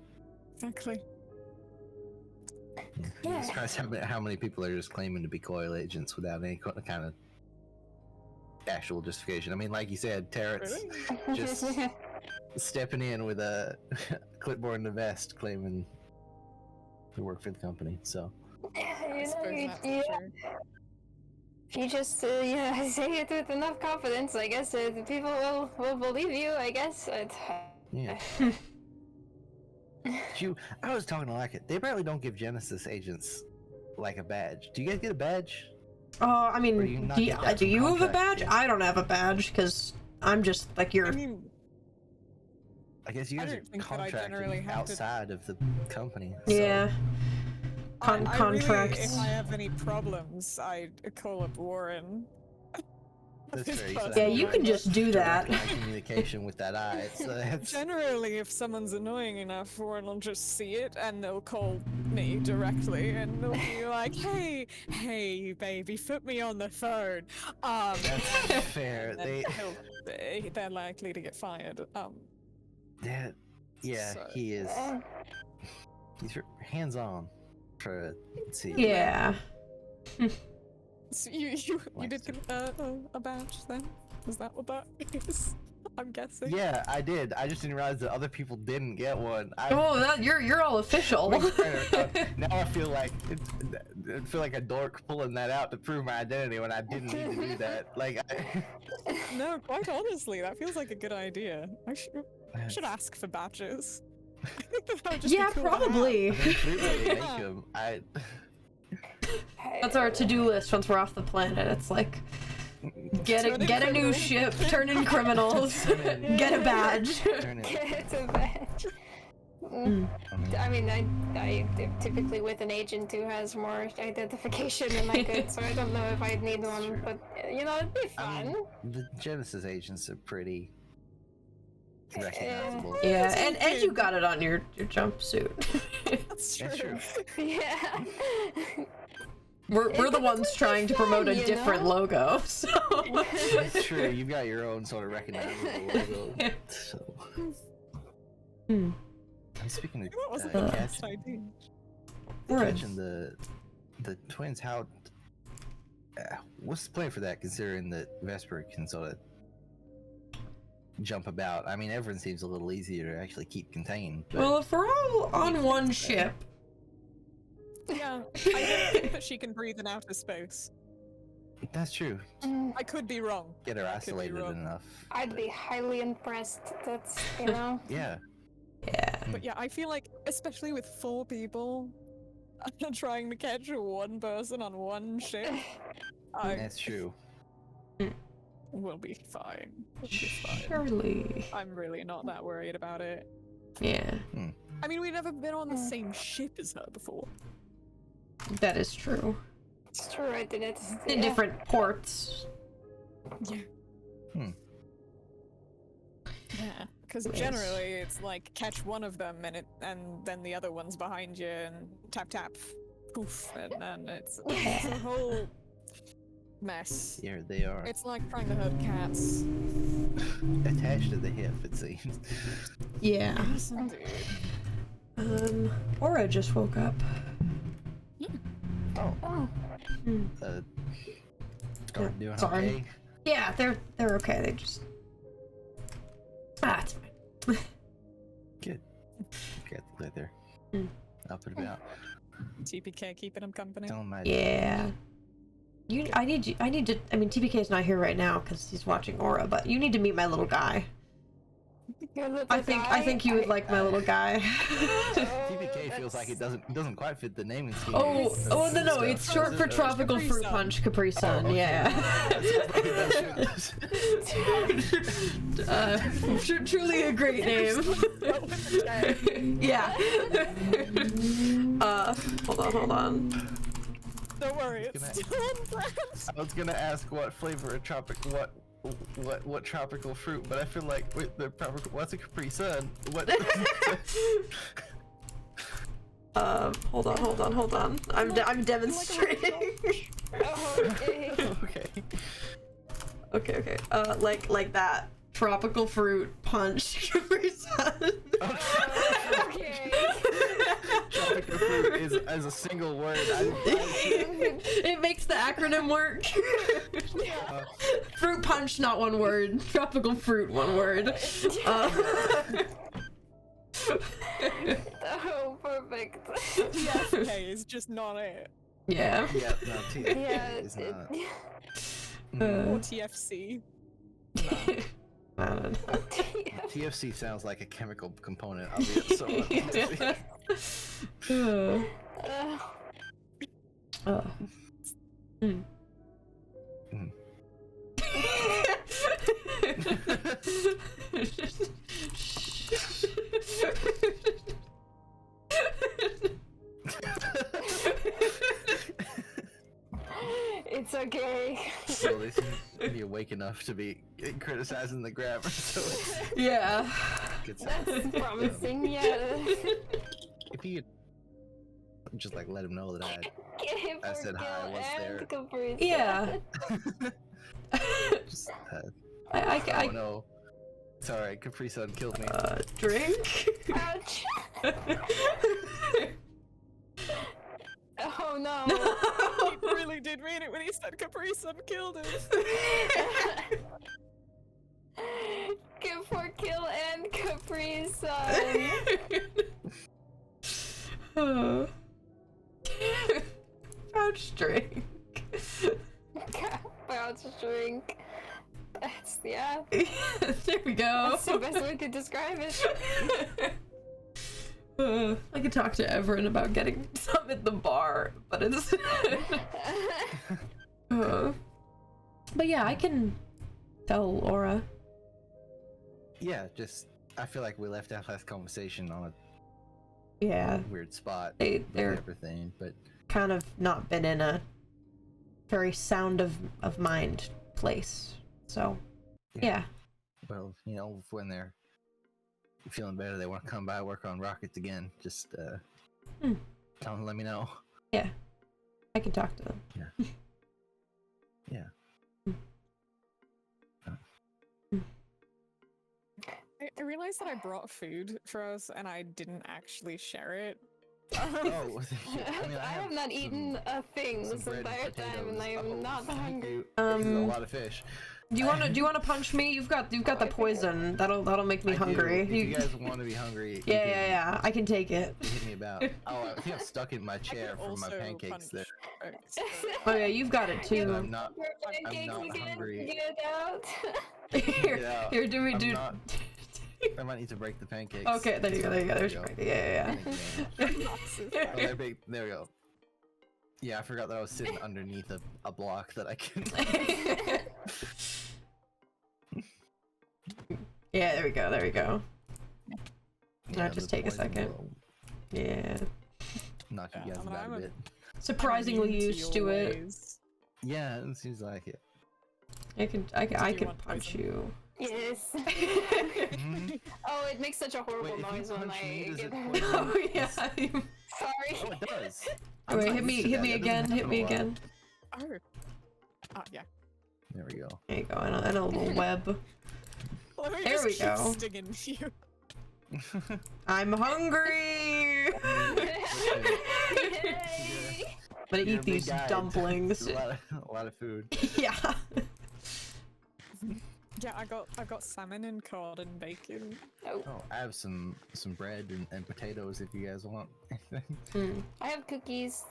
exactly. Yeah. I'm surprised how many people are just claiming to be coil agents without any kind of actual justification. I mean, like you said, Terrence just stepping in with a clipboard and a vest, claiming to work for the company. So if you just say it with enough confidence, I guess the people will believe you. I guess. Yeah. I was talking to Laika. They apparently don't give Genesis agents like a badge. Do you guys get a badge? I mean, do you have a badge? Yes. I don't have a badge because I'm just like your. I mean, I guess you guys are contracted outside of the company. So. Yeah. Contracts. Really, if I have any problems, I call up Warren. That's fair. Yeah, you can just do that. Communication with that eye. So that's... Generally, if someone's annoying enough, Warren will just see it and they'll call me directly and they'll be like, "Hey, baby, put me on the phone." That's fair. They're likely to get fired. Yeah, so. he is. He's hands-on. Let's see. Yeah. So you did get a badge then? Is that what that is? I'm guessing. Yeah, I did. I just didn't realize that other people didn't get one. You're all official. Now I feel like a dork pulling that out to prove my identity when I didn't need to do that. No, quite honestly, that feels like a good idea. I should ask for badges. Yeah, probably. That's our to-do list once we're off the planet. It's like get a new ship, turn in criminals, get a badge. Get a badge. I mean, I typically with an agent who has more identification than I could, so I don't know if I'd need one, but you know, it'd be fun. The Genesis agents are pretty recognizable. Yeah, and you got it on your jumpsuit. That's true. That's true. Yeah. We're the ones trying to promote a you different know? logo, so. That's true. You've got your own sort of recognizable logo. So. Hmm. And speaking of What was the best catching, idea? catching the twins, how what's the plan for that? Considering that Vesper can sort of jump about. I mean, everyone seems a little easier to actually keep contained. But Well, if we're all on one ship, Yeah, I don't think that she can breathe in outer space. that's true. I could be wrong. Get her I could be isolated wrong. enough. I'd be highly impressed. That's, you know. Yeah. yeah. But yeah, I feel like, especially with 4 people, trying to catch one person on one ship, I That's true. will be fine. We'll be fine. Surely. I'm really not that worried about it. Yeah, I mean, we've never been on the same ship as her before. that is true. It's true, I did it. In different ports. Yeah. Yeah, because Yes. generally it's like catch one of them and then the other one's behind you and tap tap, poof, and then it's a whole mess. Here they are. It's like trying to herd cats. Attached to the hip, it seems. Yeah. Yes, indeed. Aura just woke up. Oh. Oh, Start doing Sorry. okay. Yeah, they're okay. They just. It's fine. Good. Glad they're up and about. TPK keeping him company. Don't mind. Yeah. I need to. I mean, TPK's not here right now because he's watching Aura, but you need to meet my little guy. your little I think you would like my little guy. TPK feels like it doesn't quite fit the naming scheme. Oh no, Stuff. it's short for Does it? Tropical Capri Fruit Sun. Punch Capri Sun. okay. Yeah. Truly a great name. Yeah. Hold on. Don't worry, it's Gonna- still on brand. I was gonna ask what flavor of what tropical fruit, but I feel like wait, the tropical. What's a Capri Sun? What? Hold on. I'm demonstrating. Okay. Okay. Okay. Like that. Tropical fruit punch Capri Sun. Okay. Tropical fruit is as a single word. It makes the acronym work. Fruit punch, not one word. Tropical fruit, one word. Oh, perfect. TFK is just not it. Yeah. Yeah, no, TFC Yeah, is not. Or TFC. I don't know. TFC sounds like a chemical component. I'll be so It's okay. So they seem to be awake enough to be criticizing the grammar. So it's Yeah. good That's sign. promising, yeah. If you could just like let him know that I said hi, I was there. Yeah. Just, I oh no. Sorry, Capri Sun killed me. drink. Ouch. Oh no. He really did mean it when he said Capri Sun killed him. Good for kill and Capri Sun. Pouch drink. Pouch drink. That's, yeah. There we go. That's the best way to describe it. I could talk to Everin about getting some at the bar, but it's. But yeah, I can tell Aura. Yeah, just I feel like we left our last conversation on Yeah, a weird spot They- with they're- everything, but kind of not been in a very sound of mind place. So, yeah. well, you know, when they're feeling better, they want to come by work on rockets again, just tell them, let me know. Yeah, I can talk to them. Yeah. I realized that I brought food for us and I didn't actually share it. Oh, I have not eaten a thing this entire time, and I am not hungry. This is a lot of fish. Do you wanna punch me? You've got the poison. That'll make me hungry. If you guys want to be hungry, Yeah. I can take it. hit me about. Oh, I think I'm stuck in my chair from my pancakes there. Oh yeah, you've got it too. I'm not Pancakes again, hungry. get out. Here, do me, dude. I might need to break the pancakes. Okay, there you go. There's There you go. yeah. Oh, they're big. There we go. Yeah, I forgot that I was sitting underneath a block that I can. Yeah, there we go. Yeah, just the take a poison second. will Yeah. knock you guys about a bit. Surprisingly used to it. Yeah, it seems like it. I could want punch poison? you. Yes. Mhm. Oh, it makes such a horrible Wait, if you noise when punch me, I does get it hurt. poison Oh yeah. Sorry. Oh, it does. Wait, hit me again. Hit me again. Oh. Yeah. There we go. There you go. And a little web. Let me There just we keep go. stinging you. I'm hungry. Yay. But I You're a eat these big guy. dumplings. a lot of food. Yeah. Yeah, I got salmon and cod and bacon. Oh, I have some bread and potatoes if you guys want. I have cookies.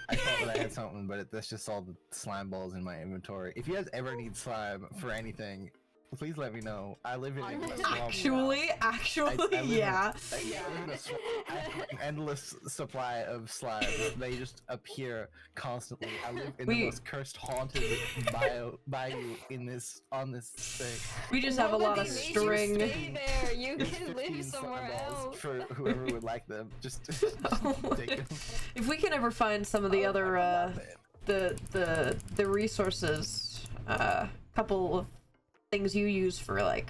I thought that I had something, but that's just all the slime balls in my inventory. If you guys ever need slime for anything, please let me know. I live in a swamp. Actually, I live yeah. I have an endless supply of slime. They just appear constantly. I live in the most cursed, haunted bayou on this thing. We just have a lot of Nobody made you string. stay there. You There's can 15 live somewhere slime balls else. for whoever would like them. Just take them. If we can ever find some of the other the resources, couple of things you use for like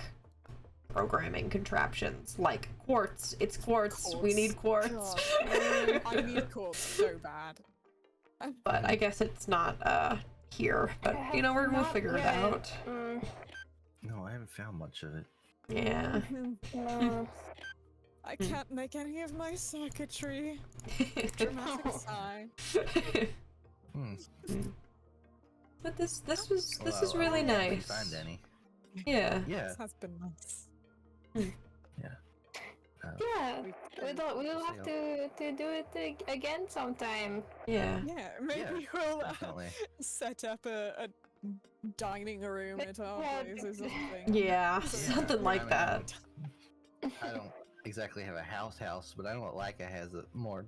programming contraptions, like quartz. It's quartz. We need quartz. God. I need quartz so bad. But I guess it's not here. But you know, we'll Not figure it yet. out. No, I haven't found much of it. Yeah. No. I can't make any of my circuitry. Dramatic sigh. But this is Well, really I didn't nice. find any. Yeah. Yeah. This has been nice. Yeah. Yeah, we'll have to do it again sometime. Yeah. Yeah, maybe Yeah, we'll definitely. set up a dining room at our Yeah. place or something. Yeah. Something like I mean, that. I don't exactly have a house, but I know what Laika has a more.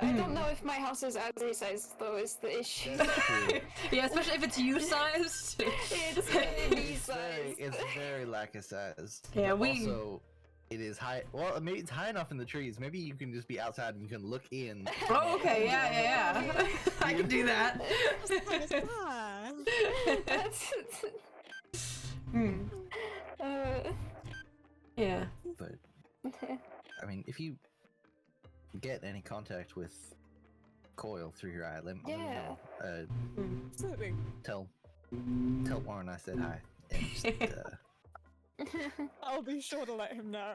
I don't know if my house is Asrickus though, is the issue. Yeah, especially if it's you sized. It's me It's size. very Laika sized. Yeah, but we- also it is high. Well, maybe it's high enough in the trees. Maybe you can just be outside and you can look in. Oh, okay. Yeah. I can do that. Ah, That's Yeah. But I mean, if you get any contact with Coil through your eye, let me know. absolutely. Tell Warren I said hi. And just, I'll be sure to let him know.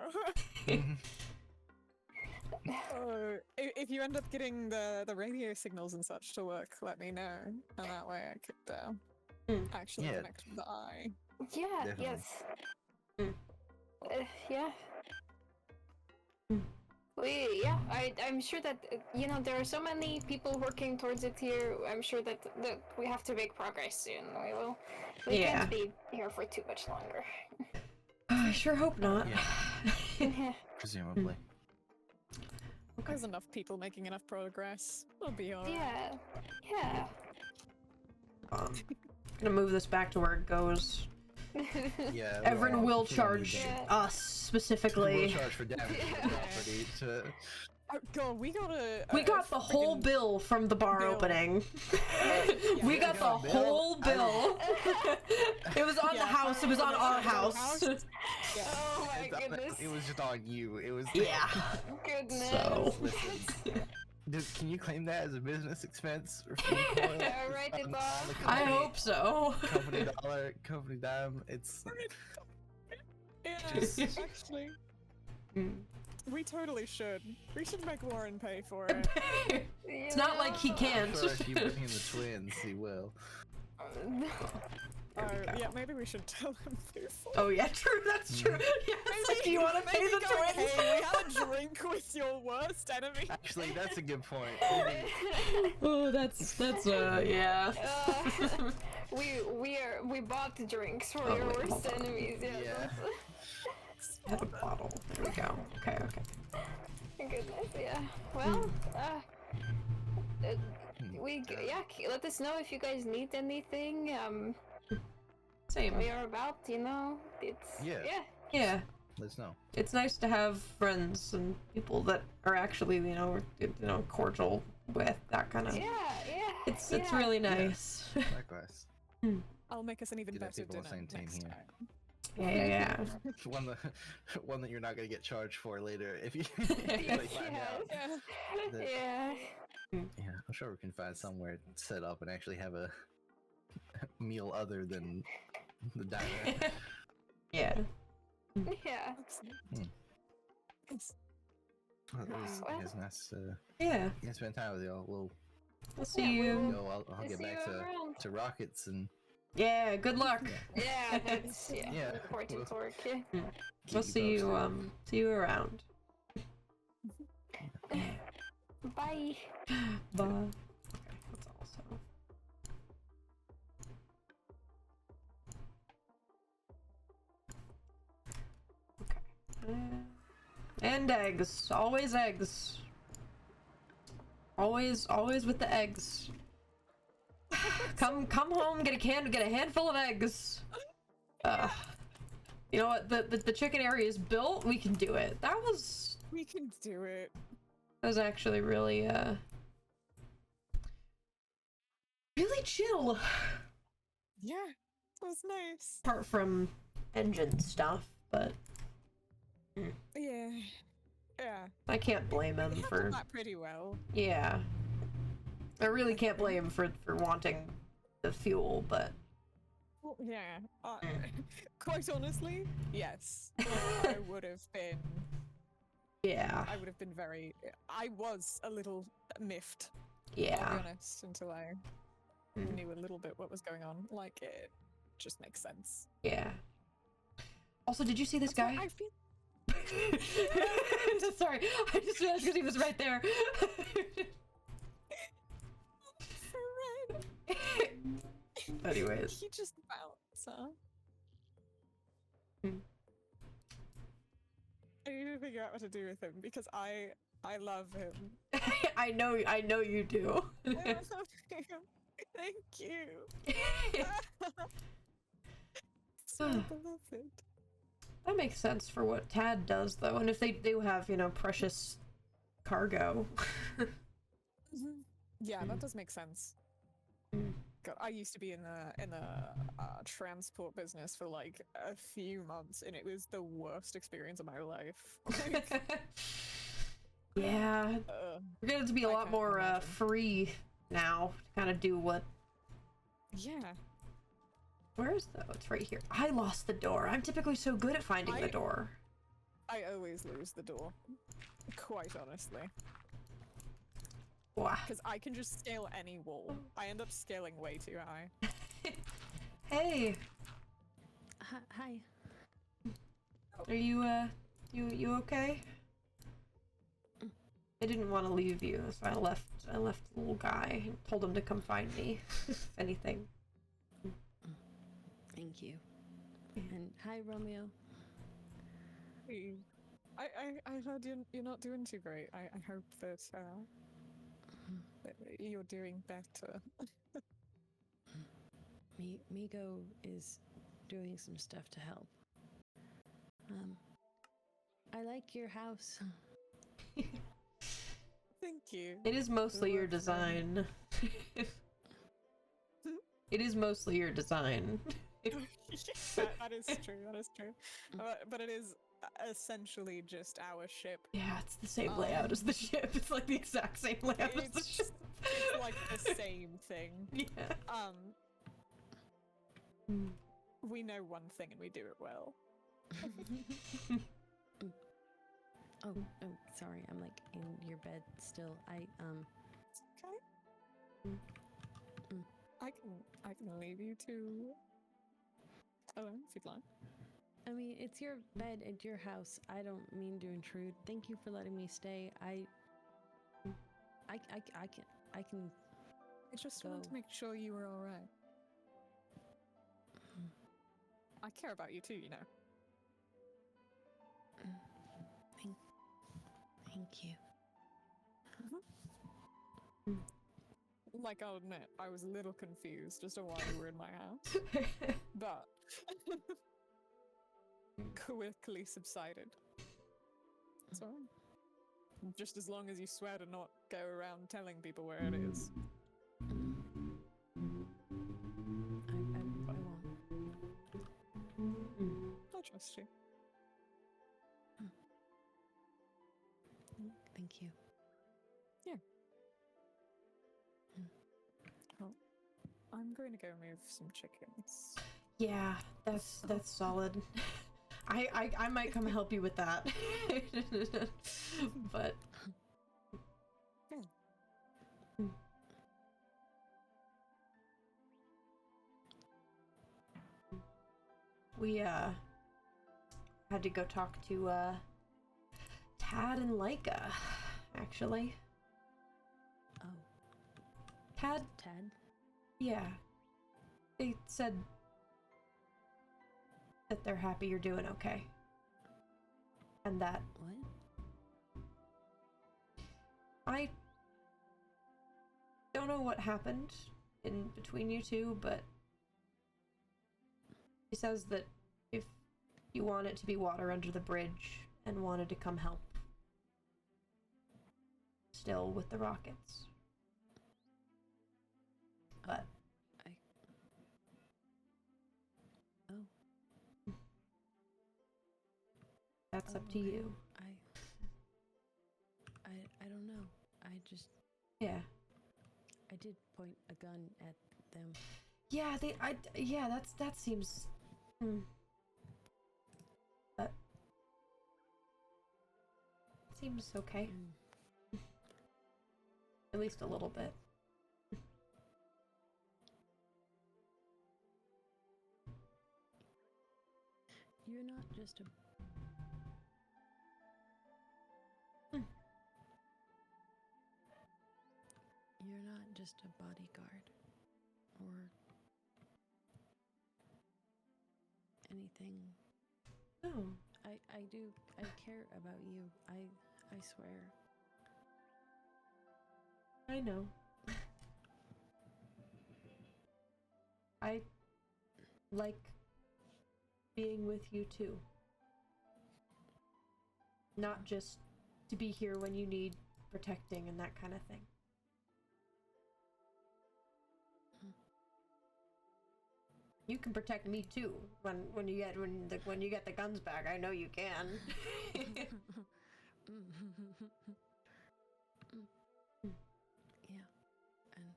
If you end up getting the radio signals and such to work, let me know, and that way I could actually Yeah. connect with the eye. yeah, Definitely. yes. Yeah. I'm sure that there are so many people working towards it here. I'm sure that we have to make progress soon. We can't be here for too much longer. I sure hope not. presumably. There's enough people making enough progress. We'll be alright. Yeah. Gonna move this back to where it goes. Yeah. Everyone will charge Yeah. us specifically. We'll charge for damage to the property to. Oh god, we got the whole bill from the bar opening. We got the whole bill. It was on the house. It was on our house. Oh my goodness. It was just on you. It was. Yeah. Goodness. So. Listen. Can you claim that as a business expense? Or Write it off. I hope so. Company dollar, company dime. It's. Yes, actually. We totally should. We should make Warren pay for it. It's not like he can't. Sure, if you bring in the twins, he will. Yeah, maybe we should tell him before. Oh yeah, true. That's true. Yeah, it's like, do you want to pay the Go, twins? hey, we had a drink with your worst enemy. Actually, that's a good point. Oh, that's yeah. We bought the drinks for Oh, your wait, worst hold on. enemies. Yeah. I have a bottle. There we go. Okay. Goodness, yeah. Well, let us know if you guys need anything. Same. We are about, you know. It's Yeah. Yeah. Let's know. It's nice to have friends and people that are actually, cordial with that kind of. yeah. It's really nice. Likewise. I'll make us an even Good to have better people on the dinner same team next here. time. Yeah. One that you're not gonna get charged for later if you Yes. find out. Yeah. Yeah, I'm sure we can find somewhere set up and actually have a meal other than the diner. Yeah. Yeah. It's Well, it was nice Yeah. spend time with y'all. We'll see you. I'll get See back you around. to rockets and Yeah. Good luck. Yeah, that's Yeah. important work. Yeah. We'll see you. See you around. Bye. Bye. Okay. That's also. Okay. And eggs. Always eggs. Always with the eggs. Come home, get a handful of eggs. You know what? The chicken area is built. We can do it. we can do it. That was actually really chill. Yeah, it was nice. Apart from engine stuff, but Yeah. I can't blame him We for. handled that pretty well. Yeah. I really can't blame him for wanting the fuel, but Well, yeah. Quite honestly, yes. I would have been yeah. very. I was a little miffed. I'll be Yeah. honest, until I knew a little bit what was going on. Like, it just makes sense. Yeah. Also, did you see this That's guy? why I feel. Sorry, I just realized because he was right there. Anyways. He just bounced, huh? I need to figure out what to do with him because I love him. I know you do. Thank you. So beloved. That makes sense for what Tad does, though, and if they do have, precious cargo. Yeah, that does make sense. God, I used to be in the transport business for like a few months, and it was the worst experience of my life. Like, Yeah, we're going to be a lot can't more imagine. free now to kind of do what. yeah. Where is though? It's right here. I lost the door. I'm typically so good at finding the door. I always lose the door. Quite honestly. Wow. Because I can just scale any wall. I end up scaling way too high. Hey, Hi. are you you okay? I didn't want to leave you, so I left the little guy and told him to come find me, if anything. Thank you. And hi, Romeo. Hey. I heard you're not doing too great. I hope that you're doing better. Migo is doing some stuff to help. I like your house. Thank you. It is mostly your design. It is mostly your design. That is true. That is true. But it is essentially just our ship. Yeah, it's the same layout as the ship. It's like the exact same layout as the ship. It's like the same thing. Yeah. We know one thing and we do it well. Oh, sorry. I'm like in your bed still. Okay. I can leave you to alone if you'd like. I mean, it's your bed at your house. I don't mean to intrude. Thank you for letting me stay. I can. I just go. wanted to make sure you were all right. I care about you too, you know. Thank you. Like, I'll admit, I was a little confused as to why you were in my house. But quickly subsided. It's alright. Just as long as you swear to not go around telling people where it is. I won't. I trust you. Thank you. Yeah. Well, I'm going to go move some chickens. Yeah, that's solid. I might come help you with that. But we had to go talk to Tad and Laika, actually. Oh, Tad? Yeah. They said that they're happy you're doing okay. And that what? I don't know what happened in between you two, but he says that if you want it to be water under the bridge and wanted to come help still with the rockets. But that's up to you. I don't know. Yeah. I did point a gun at them. Yeah, that seems but seems okay. At least a little bit. You're not just a... You're not just a bodyguard. Or... anything. Oh. I care about you. I swear. I know. I like being with you too. Not just to be here when you need protecting and that kind of thing. You can protect me too when you get the guns back. I know you can. Yeah, and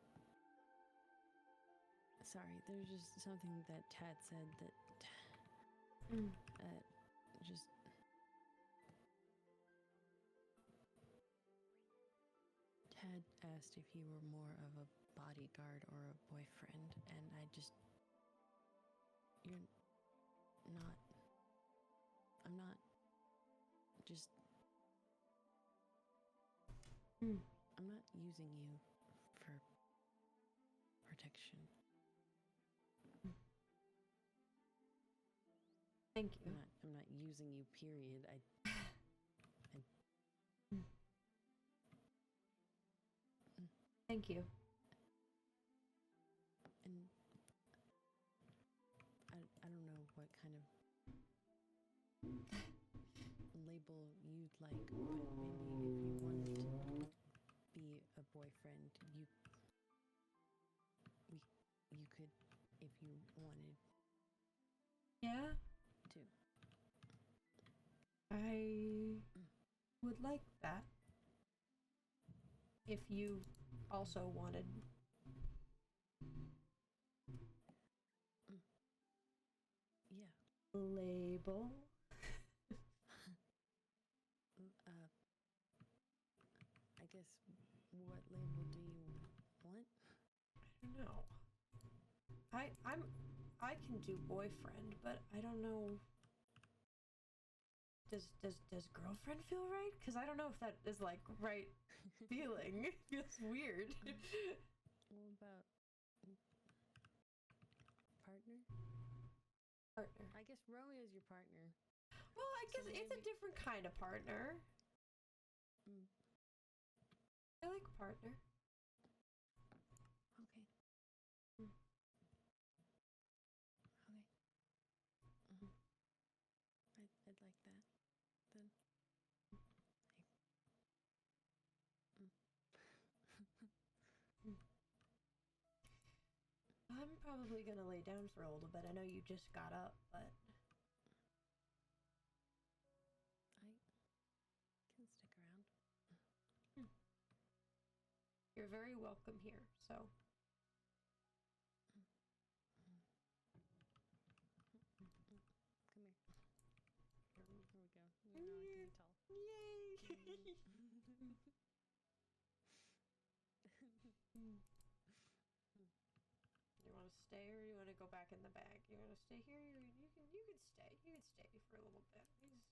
sorry, there's just something that Tad said that just Tad asked if you were more of a bodyguard or a boyfriend, and you're not. I'm not just. I'm not using you for protection. Thank you. I'm not using you, period. Thank you. And I don't know what kind of label you'd like, but maybe if you wanted to be a boyfriend, you could, if you wanted, Yeah? 2. I would like that. If you also wanted. Yeah. Label. I guess, what label do you want? I don't know. I can do boyfriend, but I don't know. Does girlfriend feel right? Because I don't know if that is like right feeling. It feels weird. What about partner? Partner. I guess Romeo's your partner. Well, I So guess it's a maybe- different kind of partner. Mm. I like partner. Okay. Mm. Okay. I'd like that. Then. Hey. I'm probably gonna lay down for a little bit. I know you just got up, but I can stick around. you're very welcome here, so. Come here. Here we go. Now I can be tall. Yay! You want to stay or you want to go back in the bag? You want to stay here? You can stay. You can stay for a little bit. He's